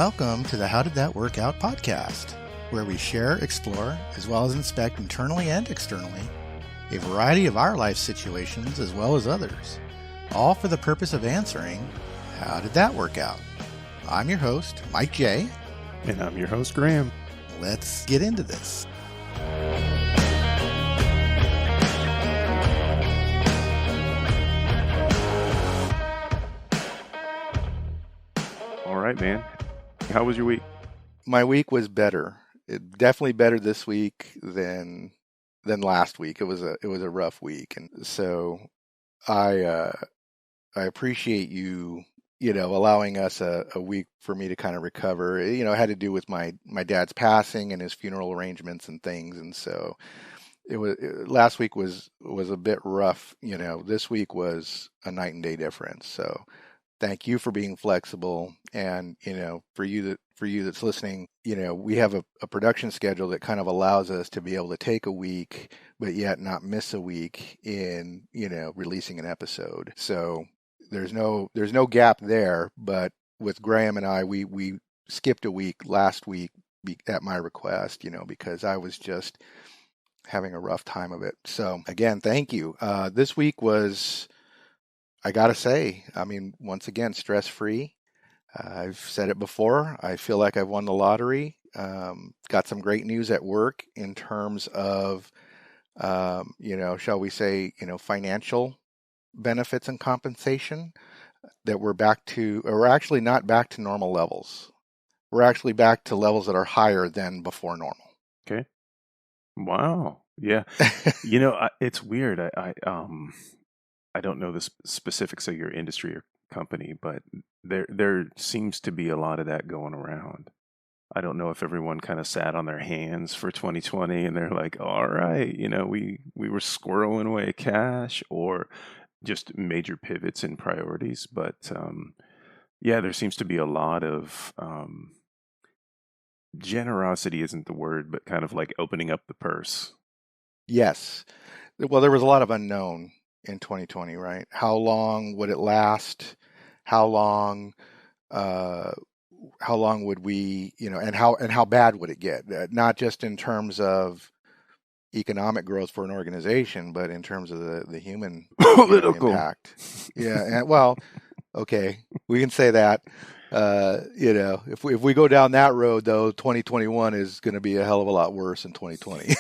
Welcome to the How Did That Work Out podcast, where we share, explore, as well as inspect internally and externally a variety of our life situations as well as others, all for the purpose of answering, how did that work out? I'm your host, Mike J. And I'm your host, Graham. Let's get into this. All right, man. How was your week? My week was better. Definitely better this week than last week. It was a rough week, and so I appreciate you allowing us a week for me to kind of recover. It had to do with my dad's passing and his funeral arrangements and things, and so last week was a bit rough. This week was a night and day difference. So thank you for being flexible, and for you that's listening, we have a production schedule that kind of allows us to be able to take a week but yet not miss a week in releasing an episode. So there's no gap there, but with Graham and I, we skipped a week last week at my request, because I was just having a rough time of it. So again, thank you. This week was, I gotta say, once again, stress-free. I've said it before. I feel like I've won the lottery. Got some great news at work in terms of, shall we say, financial benefits and compensation, that we're actually not back to normal levels. We're actually back to levels that are higher than before normal. Okay. Wow. Yeah. It's weird. I don't know the specifics of your industry or company, but there seems to be a lot of that going around. I don't know if everyone kind of sat on their hands for 2020 and they're like, all right, we were squirreling away cash, or just major pivots in priorities. But yeah, there seems to be a lot of generosity isn't the word, but kind of like opening up the purse. Yes. Well, there was a lot of unknown in 2020, right? How long would it last? How long would we, and how bad would it get? Not just in terms of economic growth for an organization, but in terms of the human Political impact. Yeah, and well, okay, we can say that. If we go down that road, though, 2021 is going to be a hell of a lot worse than 2020.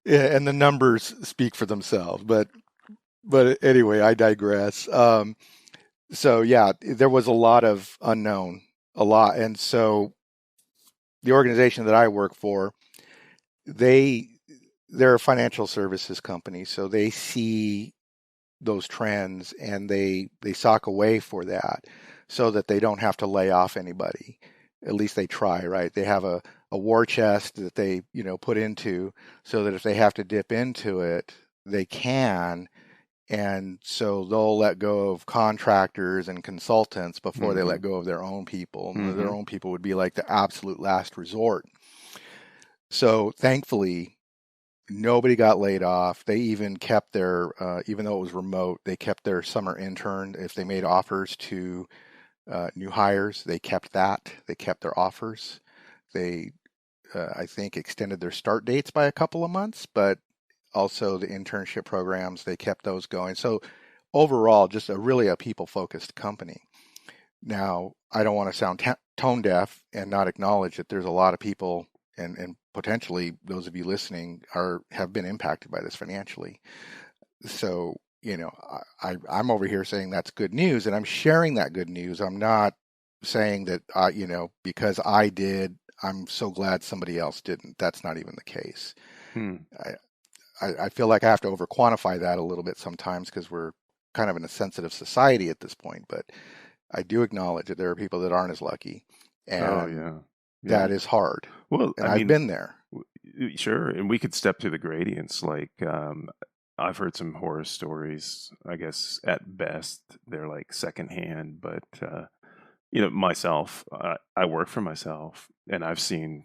Yeah, and the numbers speak for themselves. But anyway, I digress. So yeah, there was a lot of unknown, and so the organization that I work for, they're a financial services company, so they see those trends and they sock away for that, so that they don't have to lay off anybody. At least they try, right? They have a war chest that they put into, so that if they have to dip into it, they can. And so they'll let go of contractors and consultants before they let go of their own people. And their own people would be like the absolute last resort. So thankfully, nobody got laid off. They even kept their, even though it was remote, they kept their summer intern. If they made offers to new hires, they kept that. They kept their offers. They, I think, extended their start dates by a couple of months, but also the internship programs, they kept those going. So overall, just really a people-focused company. Now, I don't want to sound tone deaf and not acknowledge that there's a lot of people, and potentially those of you listening have been impacted by this financially. So, I'm over here saying that's good news, and I'm sharing that good news. I'm not saying that, because I did, I'm so glad somebody else didn't. That's not even the case. I feel like I have to over quantify that a little bit sometimes, because we're kind of in a sensitive society at this point, but I do acknowledge that there are people that aren't as lucky, and that is hard. Well, and I've been there. Sure, and we could step through the gradients. Like I've heard some horror stories. I guess at best they're like secondhand, but myself, I work for myself, and I've seen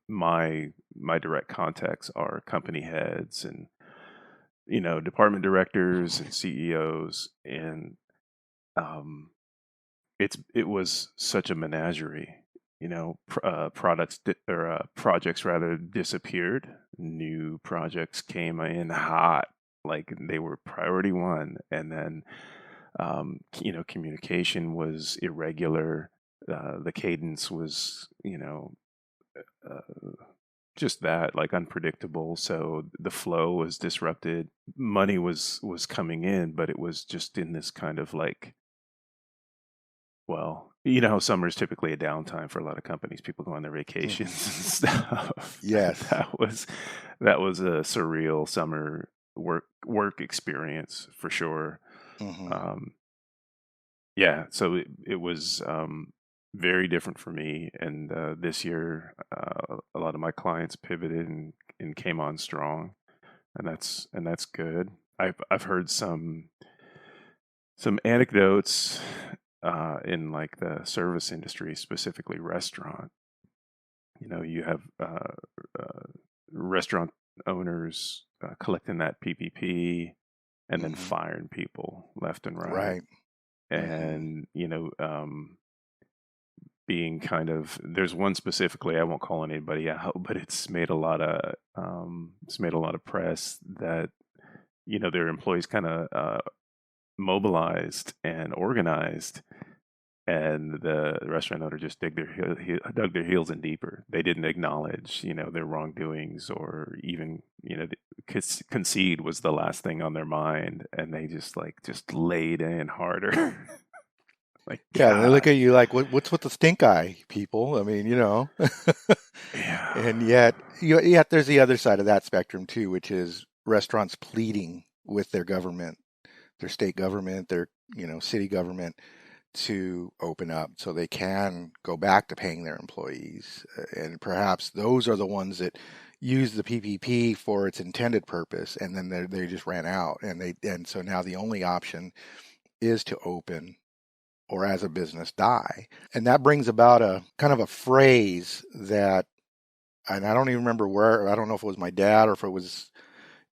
my direct contacts are company heads and department directors and CEOs, and um, it was such a menagerie. You know, projects rather disappeared. New projects came in hot, like they were priority one, and then you know, communication was irregular. The cadence was, you know, uh, just that, like unpredictable. So the flow was disrupted. Money was coming in, but it was just in this kind of like, well, you know how summer is typically a downtime for a lot of companies. People go on their vacations Hmm. and stuff. Yes. That was a surreal summer work experience for sure. Hmm. Um, yeah, so it was very different for me. And this year, a lot of my clients pivoted and came on strong, and that's good. I've heard some anecdotes in like the service industry, specifically restaurant. You know, you have uh, restaurant owners collecting that PPP and then Hmm. firing people left and right, Right. Hmm. and you know, being kind of, there's one specifically, I won't call anybody out, but it's made a lot of press that, you know, their employees kind of mobilized and organized, and the restaurant owner just dug their heels in deeper. They didn't acknowledge, you know, their wrongdoings, or even, you know, concede was the last thing on their mind, and they just laid in harder. Like, Yeah, and they look God, at you like, what's with the stink eye, people? I mean, yeah. and yet there's the other side of that spectrum too, which is restaurants pleading with their government, their state government, their, city government to open up so they can go back to paying their employees. And perhaps those are the ones that use the PPP for its intended purpose, and then they just ran out, and so now the only option is to open or as a business die. And that brings about a kind of a phrase that, and I don't even remember where, I don't know if it was my dad or if it was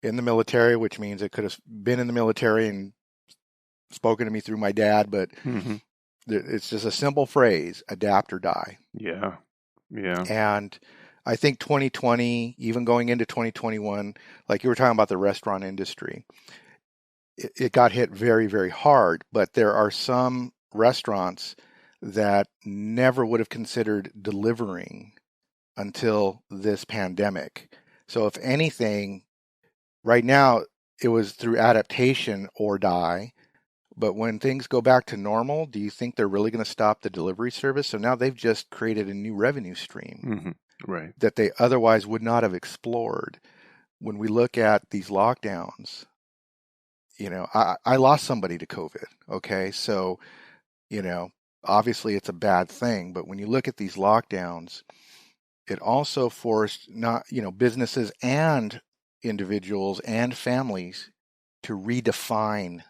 in the military, which means it could have been in the military and spoken to me through my dad, but Hmm. it's just a simple phrase: adapt or die. Yeah. Yeah. And I think 2020, even going into 2021, like you were talking about the restaurant industry, it got hit very, very hard. But there are some restaurants that never would have considered delivering until this pandemic. So, if anything, right now it was through adaptation or die. But when things go back to normal, do you think they're really going to stop the delivery service? So now they've just created a new revenue stream Hmm. Right. that they otherwise would not have explored. When we look at these lockdowns, I lost somebody to COVID. Okay. So, you know, obviously it's a bad thing, but when you look at these lockdowns, it also forced not, businesses and individuals and families to redefine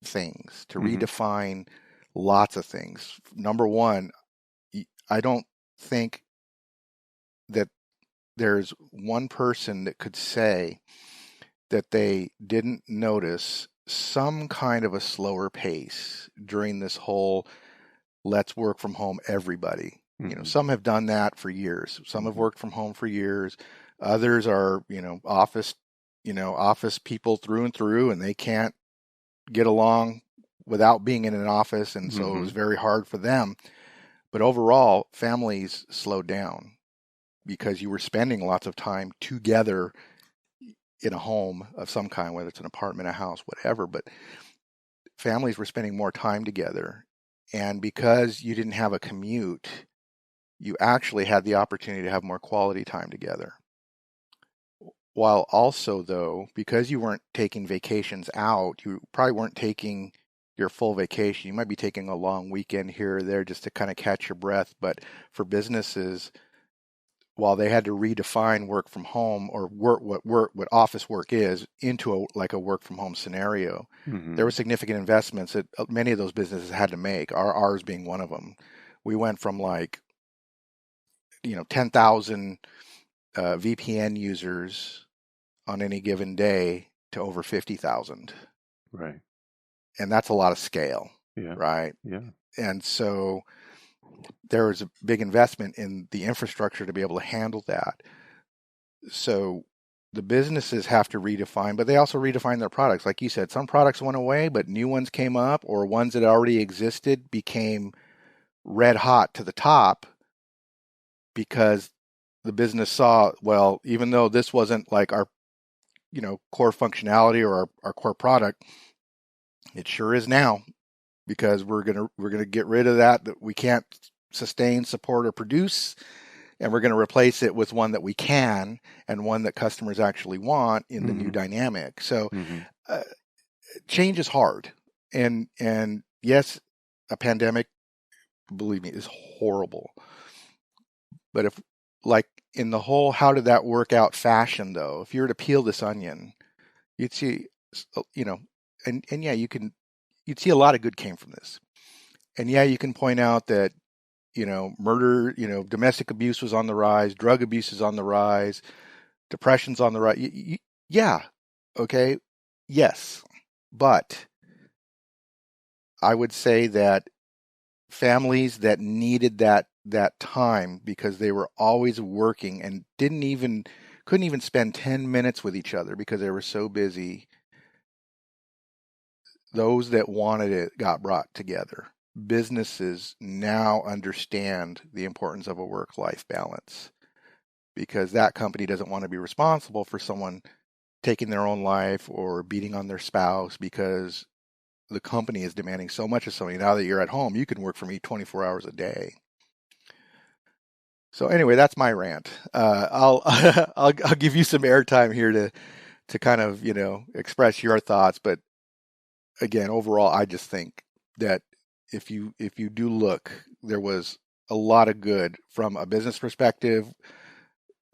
things, to Hmm. redefine lots of things. Number one, I don't think that there's one person that could say that they didn't notice some kind of a slower pace during this whole let's work from home everybody. Hmm. Some have done that for years. Some have Hmm. worked from home for years. Others are, office people through and through, and they can't get along without being in an office, and so it was Hmm. very hard for them. But overall, families slowed down because you were spending lots of time together in a home of some kind, whether it's an apartment, a house, whatever. But families were spending more time together. And because you didn't have a commute, you actually had the opportunity to have more quality time together. While also, though, because you weren't taking vacations out, you probably weren't taking your full vacation. You might be taking a long weekend here or there just to kind of catch your breath. But for businesses, while they had to redefine work from home or what office work is into like a work from home scenario, there were Hmm. significant investments that many of those businesses had to make. Ours being one of them. We went from like 10,000 VPN users on any given day to over 50,000, Right. and that's a lot of scale. Yeah. right? Yeah. And so there was a big investment in the infrastructure to be able to handle that. So the businesses have to redefine, but they also redefine their products. Like you said, some products went away, but new ones came up, or ones that already existed became red hot to the top because the business saw, well, even though this wasn't like our, core functionality or our core product, it sure is now because we're gonna get rid of that we can't sustain, support, or produce, and we're going to replace it with one that we can and one that customers actually want in the new Hmm. dynamic. So Hmm. uh, change is hard, and yes, a pandemic, believe me, is horrible. But if, like, in the whole how did that work out fashion, though, if you were to peel this onion, you'd see, you know, and yeah, you'd see a lot of good came from this. And yeah, you can point out that murder, domestic abuse was on the rise, drug abuse is on the rise, depression's on the rise. Yeah, okay, yes, but I would say that families that needed that time because they were always working and couldn't even spend 10 minutes with each other because they were so busy, those that wanted it got brought together. Businesses now understand the importance of a work-life balance because that company doesn't want to be responsible for someone taking their own life or beating on their spouse because the company is demanding so much of somebody. Now that you're at home, you can work for me 24 hours a day. So anyway, that's my rant. I'll I'll give you some airtime here to kind of express your thoughts. But again, overall, I just think that if you do look, there was a lot of good from a business perspective.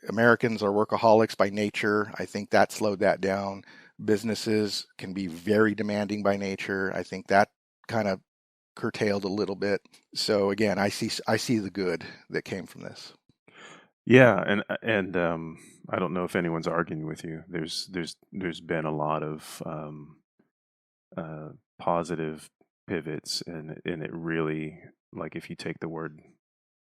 Americans are workaholics by nature. I think that slowed that down. Businesses can be very demanding by nature. I think that kind of curtailed a little bit. So again, I see the good that came from this. Yeah, and I don't know if anyone's arguing with you. There's been a lot of uh, positive pivots, and it really, like, if you take the word,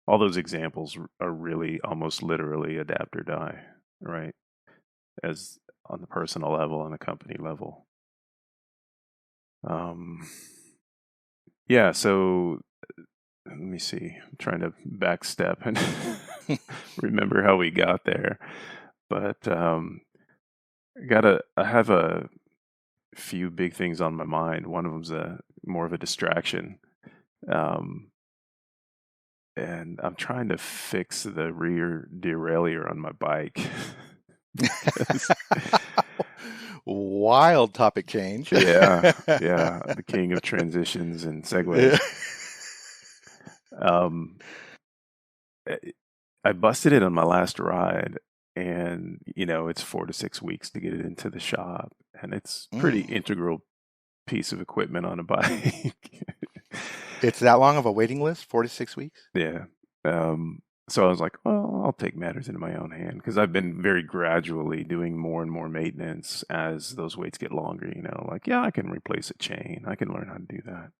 all those examples are really almost literally adapt or die, right? As on the personal level and the company level. Um, yeah, so let me see. I'm trying to backstep and remember how we got there. But I have a few big things on my mind. One of them's a more of a distraction. Um, and I'm trying to fix the rear derailleur on my bike because Wild topic change. yeah, yeah, the king of transitions and segues. Um, I I busted it on my last ride, and it's 4 to 6 weeks to get it into the shop, and it's pretty Mm. integral piece of equipment on a bike. It's that long of a waiting list, 4 to 6 weeks. Yeah. So I was like, well, I'll take matters into my own hand because I've been very gradually doing more and more maintenance as those waits get longer, like, yeah, I can replace a chain. I can learn how to do that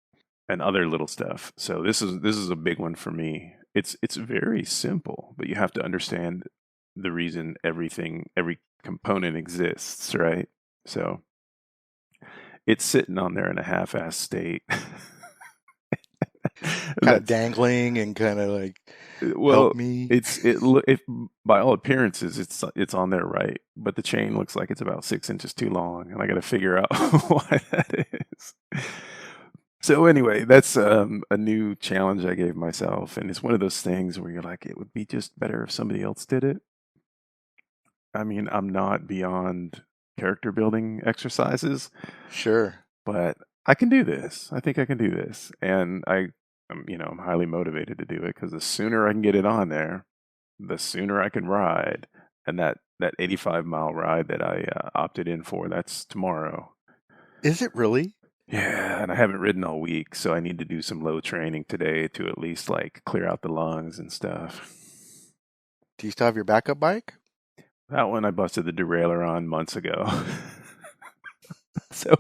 and other little stuff. So this is a big one for me. It's very simple, but you have to understand the reason every component exists, right? So it's sitting on there in a half-assed state. Kind of That's dangling and kind of like, help well, me. it by all appearances it's on there right, but the chain looks like it's about 6 inches too long, and I got to figure out why that is. So anyway, that's a new challenge I gave myself, and it's one of those things where you're like, it would be just better if somebody else did it. I mean, I'm not beyond character building exercises, Sure. but I can do this. I think I can do this, and I'm highly motivated to do it because the sooner I can get it on there, the sooner I can ride. And that 85-mile ride that I opted in for, that's tomorrow. Is it really? Yeah, and I haven't ridden all week, so I need to do some low training today to at least like clear out the lungs and stuff. Do you still have your backup bike? That one I busted the derailleur on months ago. So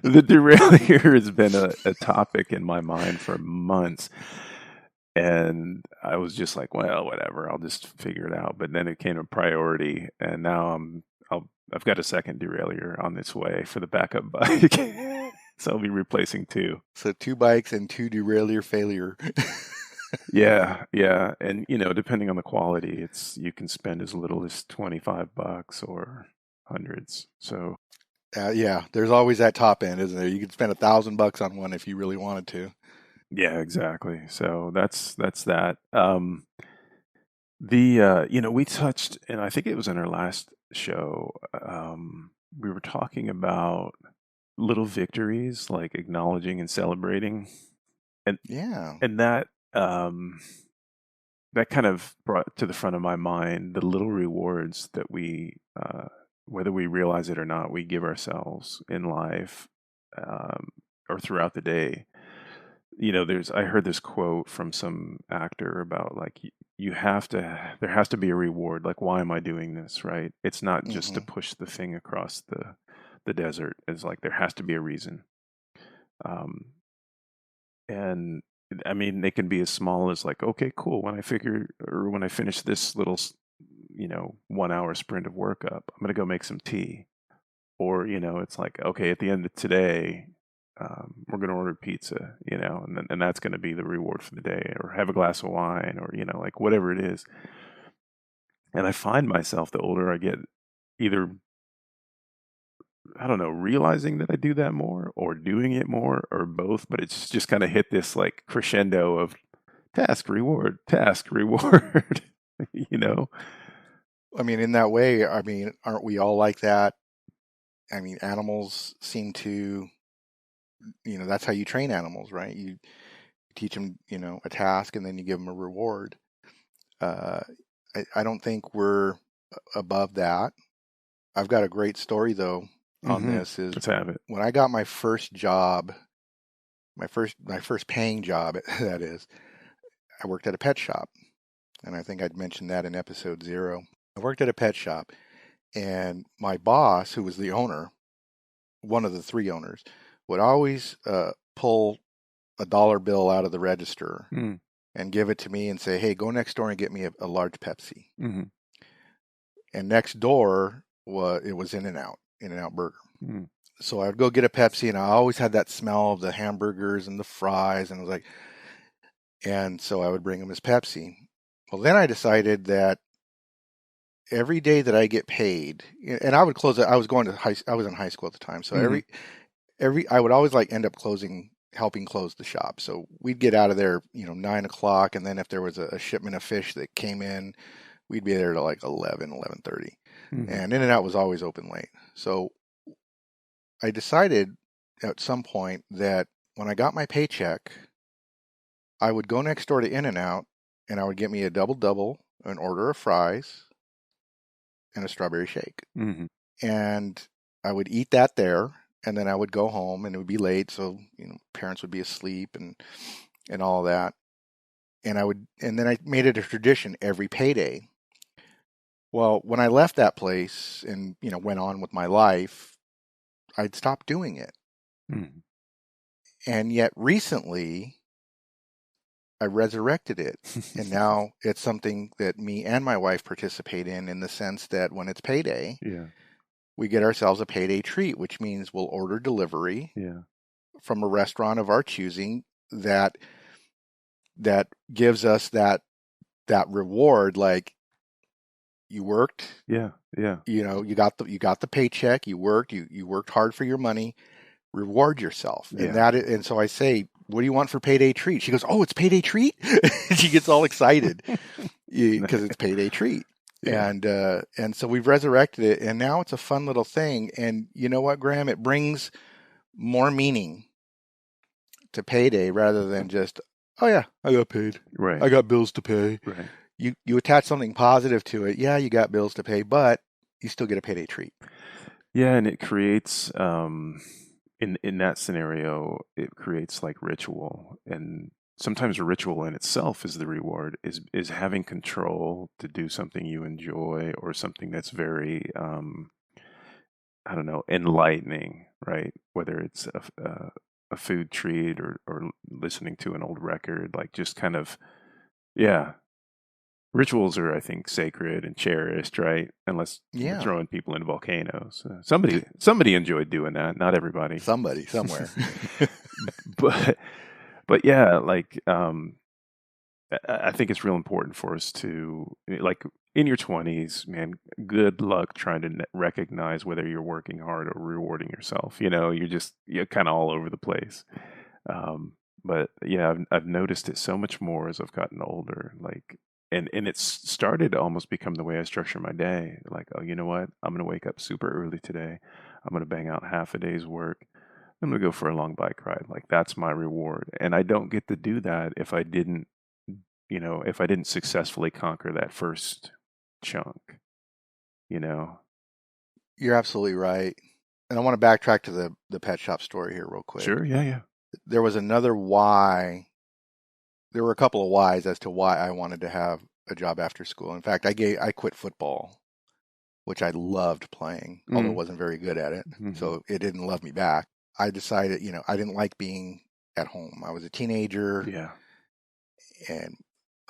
the derailleur has been a topic in my mind for months. And I was just like, well, whatever, I'll just figure it out. But then it became a priority, and now I've got a second derailleur on its way for the backup bike. So I'll be replacing two. So 2 bikes and 2 derailleur failure. Yeah, yeah. And depending on the quality, you can spend as little as $25 or hundreds. So Yeah, there's always that top end, isn't there? You could spend $1,000 on one if you really wanted to. yeah, exactly. So that's that. We touched, and I think it was in our last show, we were talking about little victories, like acknowledging and celebrating, and Yeah. and that kind of brought to the front of my mind the little rewards that whether we realize it or not, we give ourselves in life, um, or throughout the day. I heard this quote from some actor about like there has to be a reward. Like, why am I doing this? Right? It's not just to Hmm. push the thing across the desert. It's like there has to be a reason. Um, and I mean, they can be as small as like, okay, cool. When I finish this little, 1 hour sprint of workup, I'm gonna go make some tea. Or, it's like, okay, at the end of today, we're going to order pizza, and that's going to be the reward for the day, or have a glass of wine, or, like whatever it is. And I find myself, the older I get, either, I don't know, realizing that I do that more or doing it more or both, but it's just kind of hit this like crescendo of task, reward, you know? I mean, in that way, I mean, aren't we all like that? I mean, animals seem to, that's how you train animals, right? You teach them, a task and then you give them a reward. Uh, I don't think we're above that. I've got a great story though on Mm-hmm. this is Let's have it. when I got my first job, my first paying job, that is, I worked at a pet shop. And I think I'd mentioned that in episode 0. I worked at a pet shop, and my boss, who was the owner, one of the 3 owners, would always pull a dollar bill out of the register Mm. and give it to me and say, "Hey, go next door and get me a large Pepsi." Mm-hmm. And next door was In-N-Out Burger. Mm. So I would go get a Pepsi, and I always had that smell of the hamburgers and the fries, and I was like, and so I would bring him his Pepsi. Well, then I decided that every day that I get paid, and I would close it. I was in high school at the time, so Mm-hmm. I would always like end up helping close the shop. So we'd get out of there, 9 o'clock, and then if there was a shipment of fish that came in, we'd be there to like 11:30, Mm-hmm. and In-N-Out was always open late. So I decided at some point that when I got my paycheck, I would go next door to In-N-Out and I would get me a double double, an order of fries, and a strawberry shake. Mm-hmm. And I would eat that there, and then I would go home, and it would be late, so parents would be asleep and all that. And then I made it a tradition every payday. Well, when I left that place and went on with my life, I'd stopped doing it. Mm-hmm. And yet recently, I resurrected it, and now it's something that me and my wife participate in the sense that when it's payday, Yeah. we get ourselves a payday treat, which means we'll order delivery Yeah. from a restaurant of our choosing that gives us that reward. Like, you worked, Yeah. Yeah. you got the paycheck, you worked hard for your money, reward yourself. Yeah. And so I say, what do you want for payday treat? She goes, oh, it's payday treat. She gets all excited because it's payday treat. Yeah. And so we've resurrected it, and now it's a fun little thing. And you know what, Graham? It brings more meaning to payday rather than just, oh yeah, I got paid. Right. I got bills to pay. Right. You attach something positive to it. Yeah, you got bills to pay, but you still get a payday treat. Yeah, and it creates in that scenario, it creates like ritual, and sometimes ritual in itself is the reward, is having control to do something you enjoy or something that's very I don't know, enlightening, right? Whether it's a food treat or listening to an old record, like just kind of, yeah. Rituals are, I think, sacred and cherished, right? Unless you're Yeah, throwing people in volcanoes. Somebody enjoyed doing that, not everybody. somebody somewhere. but but yeah, like I think it's real important for us to like in your 20s, man, good luck trying to recognize whether you're working hard or rewarding yourself. You're kind of all over the place. Um, but yeah, I've noticed it so much more as I've gotten older. Like, and it's started to almost become the way I structure my day. Like, oh, you know what? I'm gonna wake up super early today. I'm gonna bang out half a day's work. I'm gonna go for a long bike ride. Like that's my reward. And I don't get to do that if I didn't, if I didn't successfully conquer that first chunk, you know. You're absolutely right. And I want to backtrack to the pet shop story here real quick. Sure, yeah, yeah. There was another why. There were a couple of whys as to why I wanted to have a job after school. In fact, I quit football, which I loved playing, although I Mm, wasn't very good at it. hmm. So it didn't love me back. I decided, I didn't like being at home. I was a teenager Yeah. and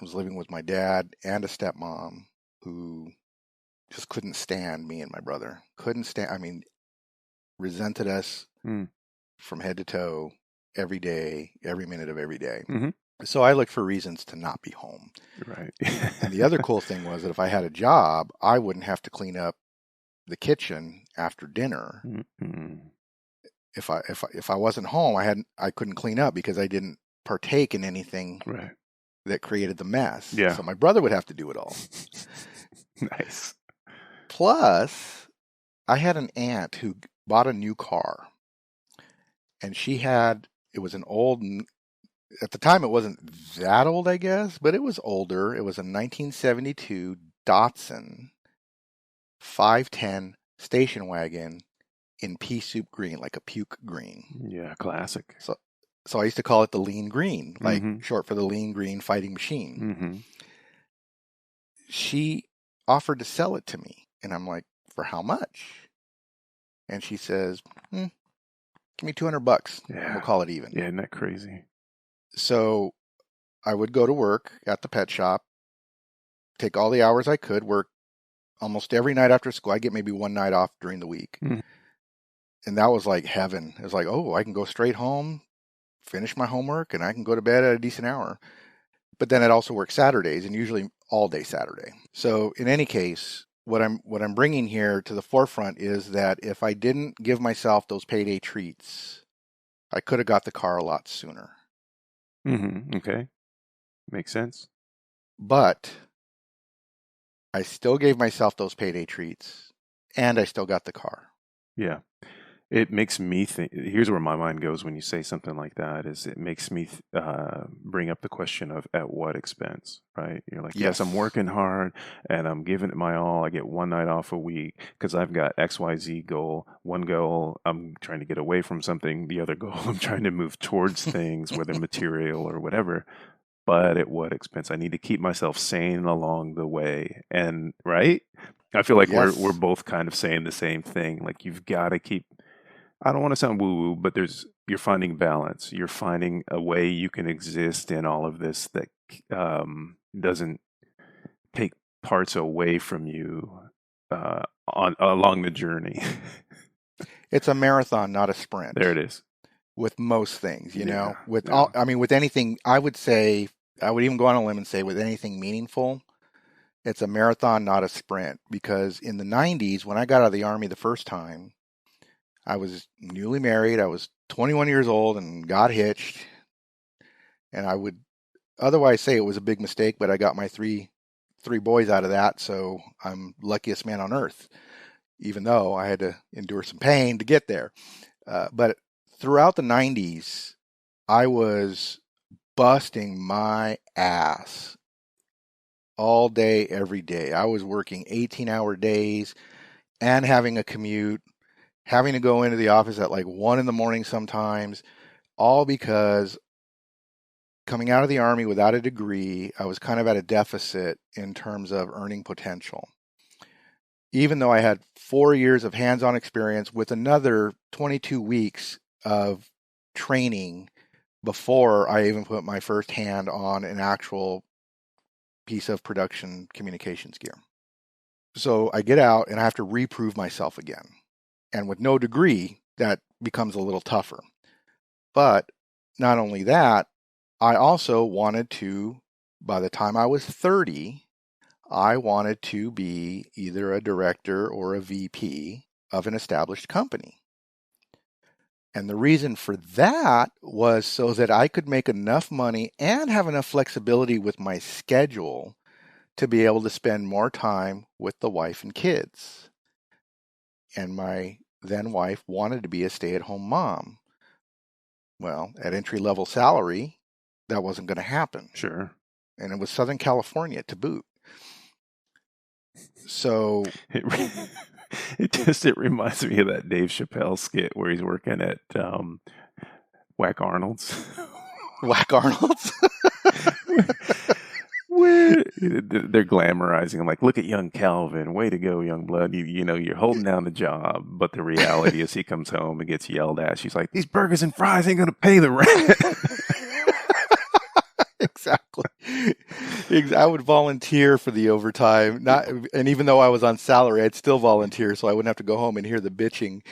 I was living with my dad and a stepmom who just couldn't stand me and my brother. Couldn't stand, I mean, resented us Mm, from head to toe every day, every minute of every day. hmm. So I looked for reasons to not be home. Right. And the other cool thing was that if I had a job, I wouldn't have to clean up the kitchen after dinner. Mm-mm. If I wasn't home, I couldn't clean up because I didn't partake in anything Right. that created the mess. Yeah. So my brother would have to do it all. Nice. Plus, I had an aunt who bought a new car, and it was an old, at the time it wasn't that old, I guess, but it was older. It was a 1972 Datsun 510 station wagon in pea soup green, like a puke green. Yeah, classic. So I used to call it the lean green, like Mm-hmm. short for the lean green fighting machine. Mm-hmm. She offered to sell it to me, and I'm like, for how much? And she says, give me $200 and we'll Yeah. call it even. Yeah, isn't that crazy? So I would go to work at the pet shop, take all the hours I could, work almost every night after school. I get maybe one night off during the week. Mm-hmm. And that was like heaven. It was like, oh, I can go straight home, finish my homework, and I can go to bed at a decent hour. But then I'd also work Saturdays, and usually all day Saturday. So in any case, what I'm bringing here to the forefront is that if I didn't give myself those payday treats, I could have got the car a lot sooner. Mm-hmm. Okay. Makes sense. But I still gave myself those payday treats, and I still got the car. Yeah. It makes me think. Here's where my mind goes when you say something like that. Is it makes me bring up the question of at what expense, right? You're like, yes, I'm Yes. working hard and I'm giving it my all. I get one night off a week because I've got XYZ goal. One goal I'm trying to get away from something. The other goal I'm trying to move towards things, whether material or whatever. But at what expense? I need to keep myself sane along the way. And right, I feel like we're Yes. both kind of saying the same thing. Like you've got to keep. I don't want to sound woo woo, but you're finding balance. You're finding a way you can exist in all of this that doesn't take parts away from you on along the journey. It's a marathon, not a sprint. There it is. With most things, Yeah, with yeah. with anything, I would say, I would even go on a limb and say with anything meaningful, it's a marathon, not a sprint. Because in the 90s, when I got out of the Army the first time, I was newly married. I was 21 years old and got hitched. And I would otherwise say it was a big mistake, but I got my three boys out of that. So I'm luckiest man on earth, even though I had to endure some pain to get there. But throughout the 90s, I was busting my ass all day, every day. I was working 18-hour days and having a commute, having to go into the office at like 1 in the morning sometimes, all because coming out of the Army without a degree, I was kind of at a deficit in terms of earning potential. even though I had 4 years of hands-on experience with another 22 weeks of training before I even put my first hand on an actual piece of production communications gear. So I get out and I have to reprove myself again. And with no degree, that becomes a little tougher. But not only that, I also wanted to, by the time I was 30, I wanted to be either a director or a VP of an established company. And the reason for that was so that I could make enough money and have enough flexibility with my schedule to be able to spend more time with the wife and kids. And my then wife wanted to be a stay-at-home mom. Well, at entry-level salary, that wasn't going to happen. Sure. And it was Southern California to boot. So it reminds me of that Dave Chappelle skit where he's working at Whack Arnold's. Whack Arnold's. Where they're glamorizing him, like, look at young Calvin, way to go, young blood. You know, you're holding down the job, but the reality is he comes home and gets yelled at. She's like, these burgers and fries ain't gonna pay the rent. Exactly. I would volunteer for the overtime, and even though I was on salary, I'd still volunteer so I wouldn't have to go home and hear the bitching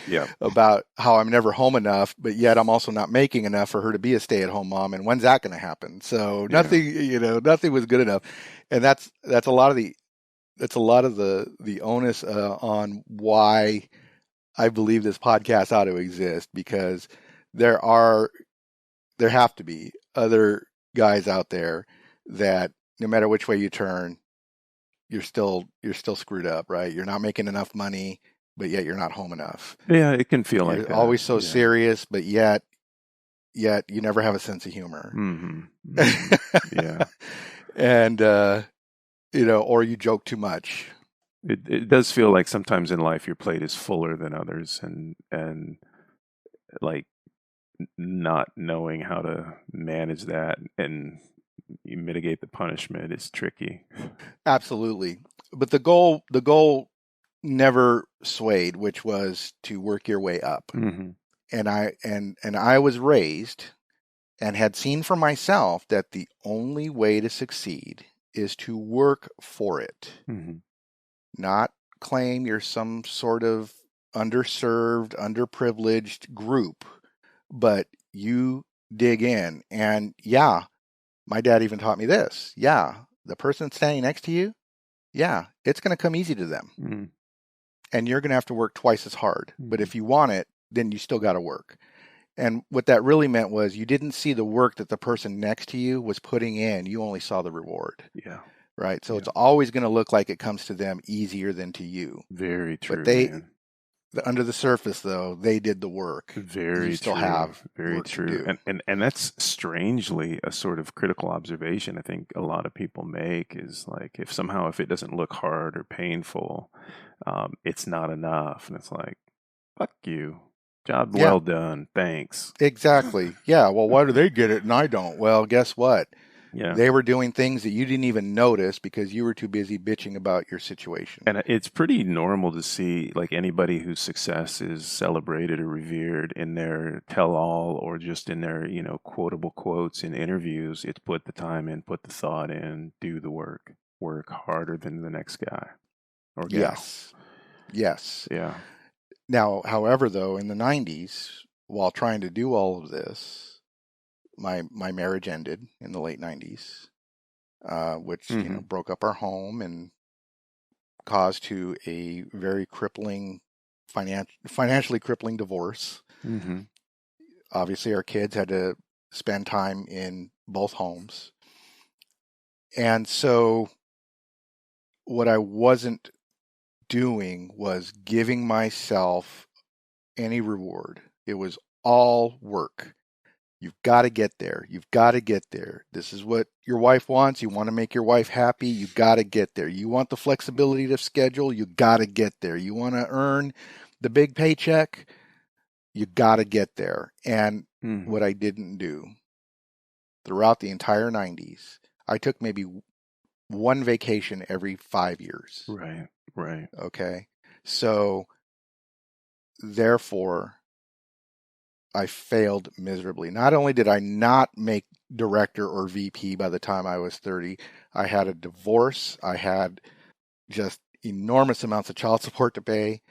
about how I'm never home enough, but yet I'm also not making enough for her to be a stay-at-home mom. And when's that going to happen? So nothing was good enough, and that's a lot of the onus on why I believe this podcast ought to exist, because there have to be other guys out there that no matter which way you turn, you're still screwed up, right? You're not making enough money, but yet you're not home enough. Yeah, it can feel you're like always so serious, but yet you never have a sense of humor. Mm-hmm. Mm-hmm. Yeah. And or you joke too much. It does feel like sometimes in life your plate is fuller than others, and like not knowing how to manage that and you mitigate the punishment is tricky. Absolutely. But the goal never swayed, which was to work your way up. Mm-hmm. And I was raised and had seen for myself that the only way to succeed is to work for it. Mm-hmm. Not claim you're some sort of underserved, underprivileged group, but you dig in. And yeah, my dad even taught me this. Yeah, the person standing next to you, yeah, it's going to come easy to them. Mm-hmm. And you're going to have to work twice as hard. Mm-hmm. But if you want it, then you still got to work. And what that really meant was you didn't see the work that the person next to you was putting in. You only saw the reward. Yeah. Right. So it's always going to look like it comes to them easier than to you. Very true. But under the surface, though, they did the work. Very still true. Have very true. And that's strangely a sort of critical observation I think a lot of people make is like if it doesn't look hard or painful, it's not enough. And it's like, fuck you. Job well done. Thanks. Exactly. Yeah. Well, why do they get it and I don't? Well, guess what? Yeah. They were doing things that you didn't even notice because you were too busy bitching about your situation. And it's pretty normal to see like anybody whose success is celebrated or revered in their tell-all or just in their, quotable quotes in interviews. It's put the time in, put the thought in, do the work harder than the next guy or gal. Yes. Yeah. Now, however, though, in the 90s, while trying to do all of this, my marriage ended in the late 90s, which broke up our home and caused to a very crippling, financially crippling divorce. Mm-hmm. Obviously, our kids had to spend time in both homes. And so what I wasn't doing was giving myself any reward. It was all work. You've got to get there. You've got to get there. This is what your wife wants. You want to make your wife happy. You got to get there. You want the flexibility to schedule. You got to get there. You want to earn the big paycheck. You got to get there. And what I didn't do throughout the entire 90s, I took maybe one vacation every 5 years. Right. Okay. So therefore, I failed miserably. Not only did I not make director or VP by the time I was 30, I had a divorce. I had just enormous amounts of child support to pay.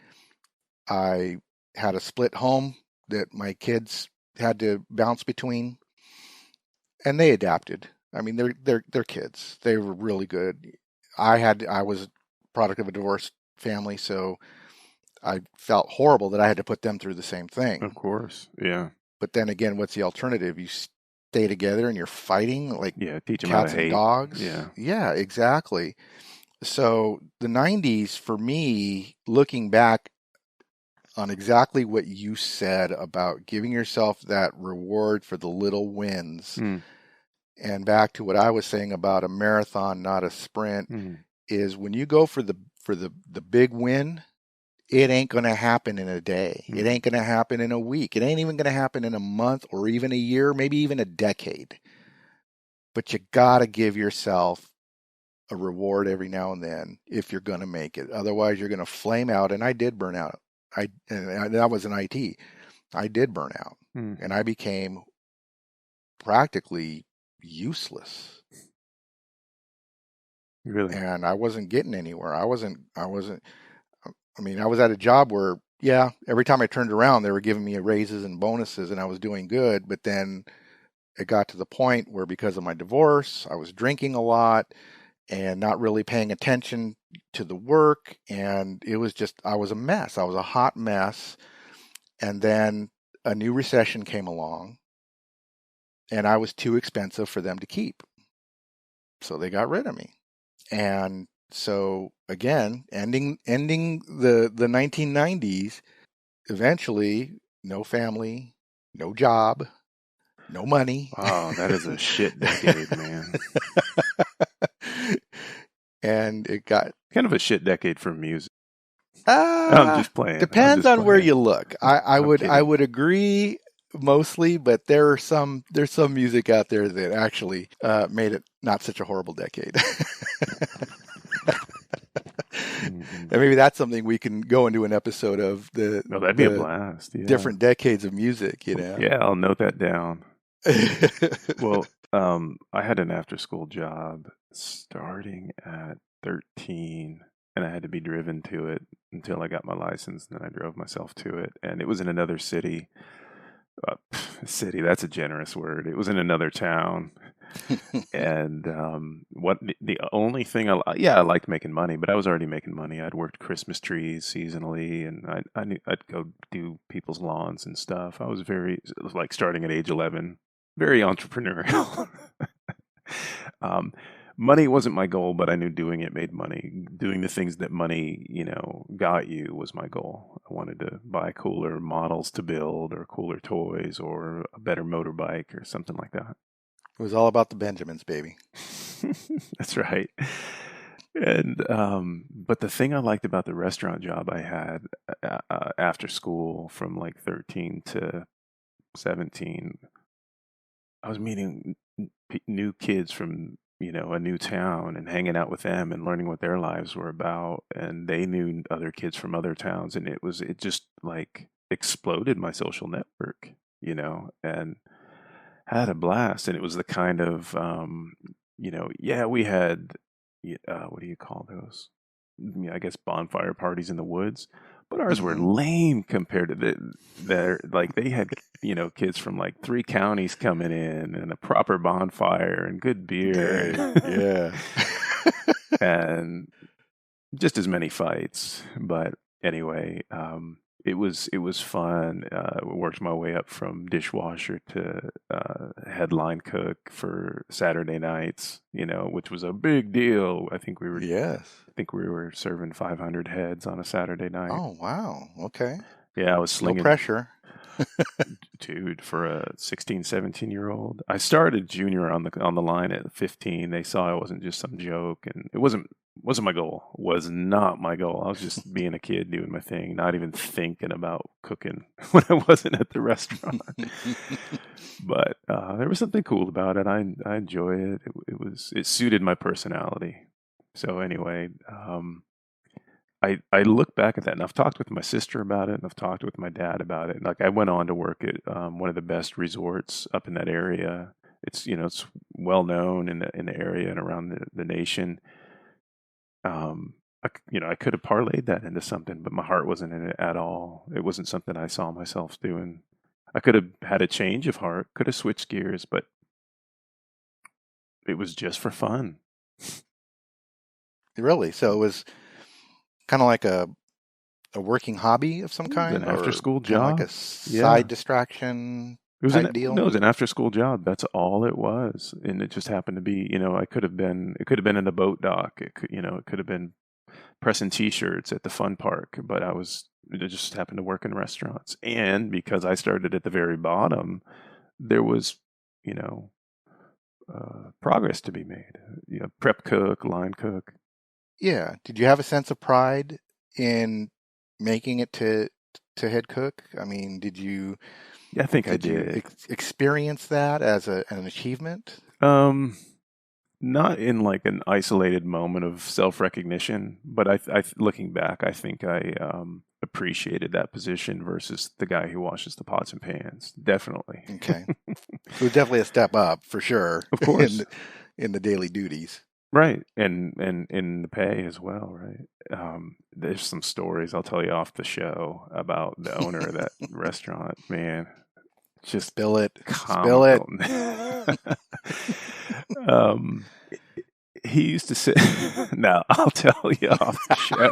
I had a split home that my kids had to bounce between, and they adapted. I mean, they're kids. They were really good. I was a product of a divorced family, so I felt horrible that I had to put them through the same Of thing. course. Yeah. But then again, what's the alternative? You stay together and you're fighting like Yeah. Teach them how to cats and hate. dogs. Yeah. Yeah, exactly. So the 90s for me, looking back on exactly what you said about giving yourself that reward for the little wins, Mm. and back to what I was saying about a marathon, not a sprint, Mm. is when you go for the big win, it ain't going to happen in a day. It Mm. ain't going to happen in a week. It ain't even going to happen in a month or even a year, maybe even a decade. But you got to give yourself a reward every now and then if you're going to make it. Otherwise, you're going to flame out. And I did burn out. That was in IT. I did burn out, Mm. and I became practically useless. Really? And I wasn't getting anywhere. I mean, I was at a job where, yeah, every time I turned around, they were giving me raises and bonuses and I was doing good. But then it got to the point where, because of my divorce, I was drinking a lot and not really paying attention to the work. And it was just, I was a mess. I was a hot mess. And then a new recession came along and I was too expensive for them to keep. So they got rid of me. And so again, ending the 1990s, eventually no family, no job, no money. Oh, that is a shit decade, man. And it got Kind of a shit decade for music. I'm uh just playing. I'm depends just on where playing. you look. I I'm would I kidding. would agree mostly, but there's some music out there that actually made it not such a horrible decade. Hmm. And maybe that's something we can go into an episode of No, that'd be a the blast. Yeah. different decades of music, you know. Yeah, I'll note that down. Well, I had an after school job starting at 13, and I had to be driven to it until I got my license, and then I drove myself to it. And it was in another city. City, that's a generous word. It was in another town. And what the only thing yeah, I liked making money, but I was already making money. I'd worked Christmas trees seasonally, and I knew I'd go do people's lawns and stuff. I was very, like, starting at age 11, very entrepreneurial. um, Money wasn't my goal, but I knew doing it made money. Doing the things that money, got you was my goal. I wanted to buy cooler models to build, or cooler toys, or a better motorbike, or something like that. It was all about the Benjamins, baby. That's right. And but the thing I liked about the restaurant job I had after school from like 13 to 17, I was meeting new kids from, a new town, and hanging out with them and learning what their lives were about. And they knew other kids from other towns, and it just like exploded my social network, and had a blast. And it was the kind of, yeah, we had, what do you call those? Yeah, I guess bonfire parties in the woods, but ours were Hmm. lame compared to their, like, they had, kids from like 3 counties coming in, and a proper bonfire and good beer, Dang, yeah. and just as many fights. But anyway, it was fun. Worked my way up from dishwasher to headline cook for Saturday nights, which was a big deal. Yes. I think we were serving 500 heads on a Saturday night. Oh, wow. Okay. Yeah, I was No slinging. pressure. Dude, for a 16, 17-year-old. I started junior on the line at 15. They saw it wasn't just some joke, and it wasn't my goal. Was not my goal. I was just being a kid doing my thing, not even thinking about cooking when I wasn't at the restaurant. But there was something cool about it. I enjoy it. It suited my personality. So anyway, I look back at that, and I've talked with my sister about it, and I've talked with my dad about it. Like I went on to work at one of the best resorts up in that area. It's it's well known in the area and around the nation. I could have parlayed that into something, but my heart wasn't in it at all. It wasn't something I saw myself doing. I could have had a change of heart, could have switched gears, but it was just for fun. Really? So it was kind of like a working hobby of some It was an kind, after or school kind of like a job. Yeah. side distraction It was type deal? no, it was an after school job. That's all it was. And it just happened to be, it could have been in the boat dock. It could have been pressing t-shirts at the fun park, but it just happened to work in restaurants. And because I started at the very bottom, there was, you know, progress to be made. Prep cook, line cook. Yeah. Did you have a sense of pride in making it to head cook? I mean, Yeah, I think I did you did. experience that as an achievement? Um, Not in like an isolated moment of self-recognition, but looking back, I think I appreciated that position versus the guy who washes the pots and pans. Definitely. Okay. It was definitely a step up for sure Of in course. in the daily duties. Right. And in the pay as well, right? There's some stories I'll tell you off the show about the owner of that restaurant. Man, just Spill it. Spill it. comical. um, he used to say, "No, I'll tell you off the show."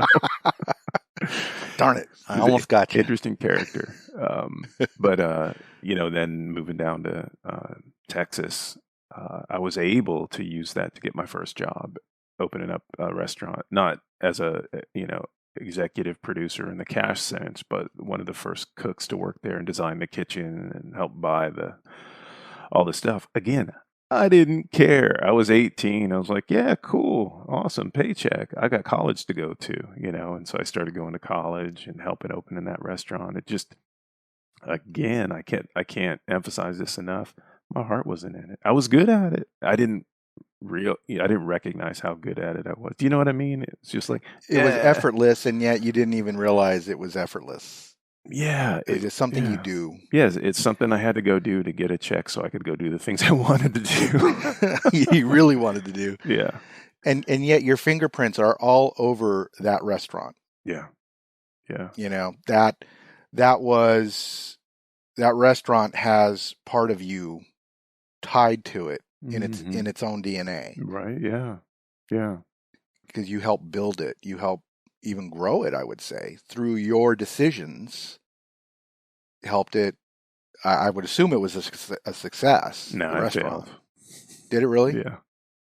Darn it. I He's an almost got you. interesting character. But then moving down to Texas, I was able to use that to get my first job, opening up a restaurant, not as a executive producer in the cash sense, but one of the first cooks to work there and design the kitchen and help buy all the stuff. Again, I didn't care. I was 18. I was like, yeah, cool, awesome, paycheck. I got college to go to, and so I started going to college and helping open in that restaurant. It just, again, I can't emphasize this enough. My heart wasn't in it. I was good at it. I didn't recognize how good at it I was. Do you know what I mean? It's just like, It was effortless, and yet you didn't even realize it was effortless. yeah, It was just something you yeah. do. Yes, it's something I had to go do to get a check so I could go do the things I wanted to do. You really wanted to do. Yeah, And yet your fingerprints are all over that restaurant. yeah, yeah. You know, that restaurant has part of you tied to it in Hmm. its own DNA, Right, yeah, yeah. because you helped build it. You helped even grow it, I would say, through your decisions. Helped it. I would assume it was a success, No, the I restaurant. failed. Did it really? Yeah,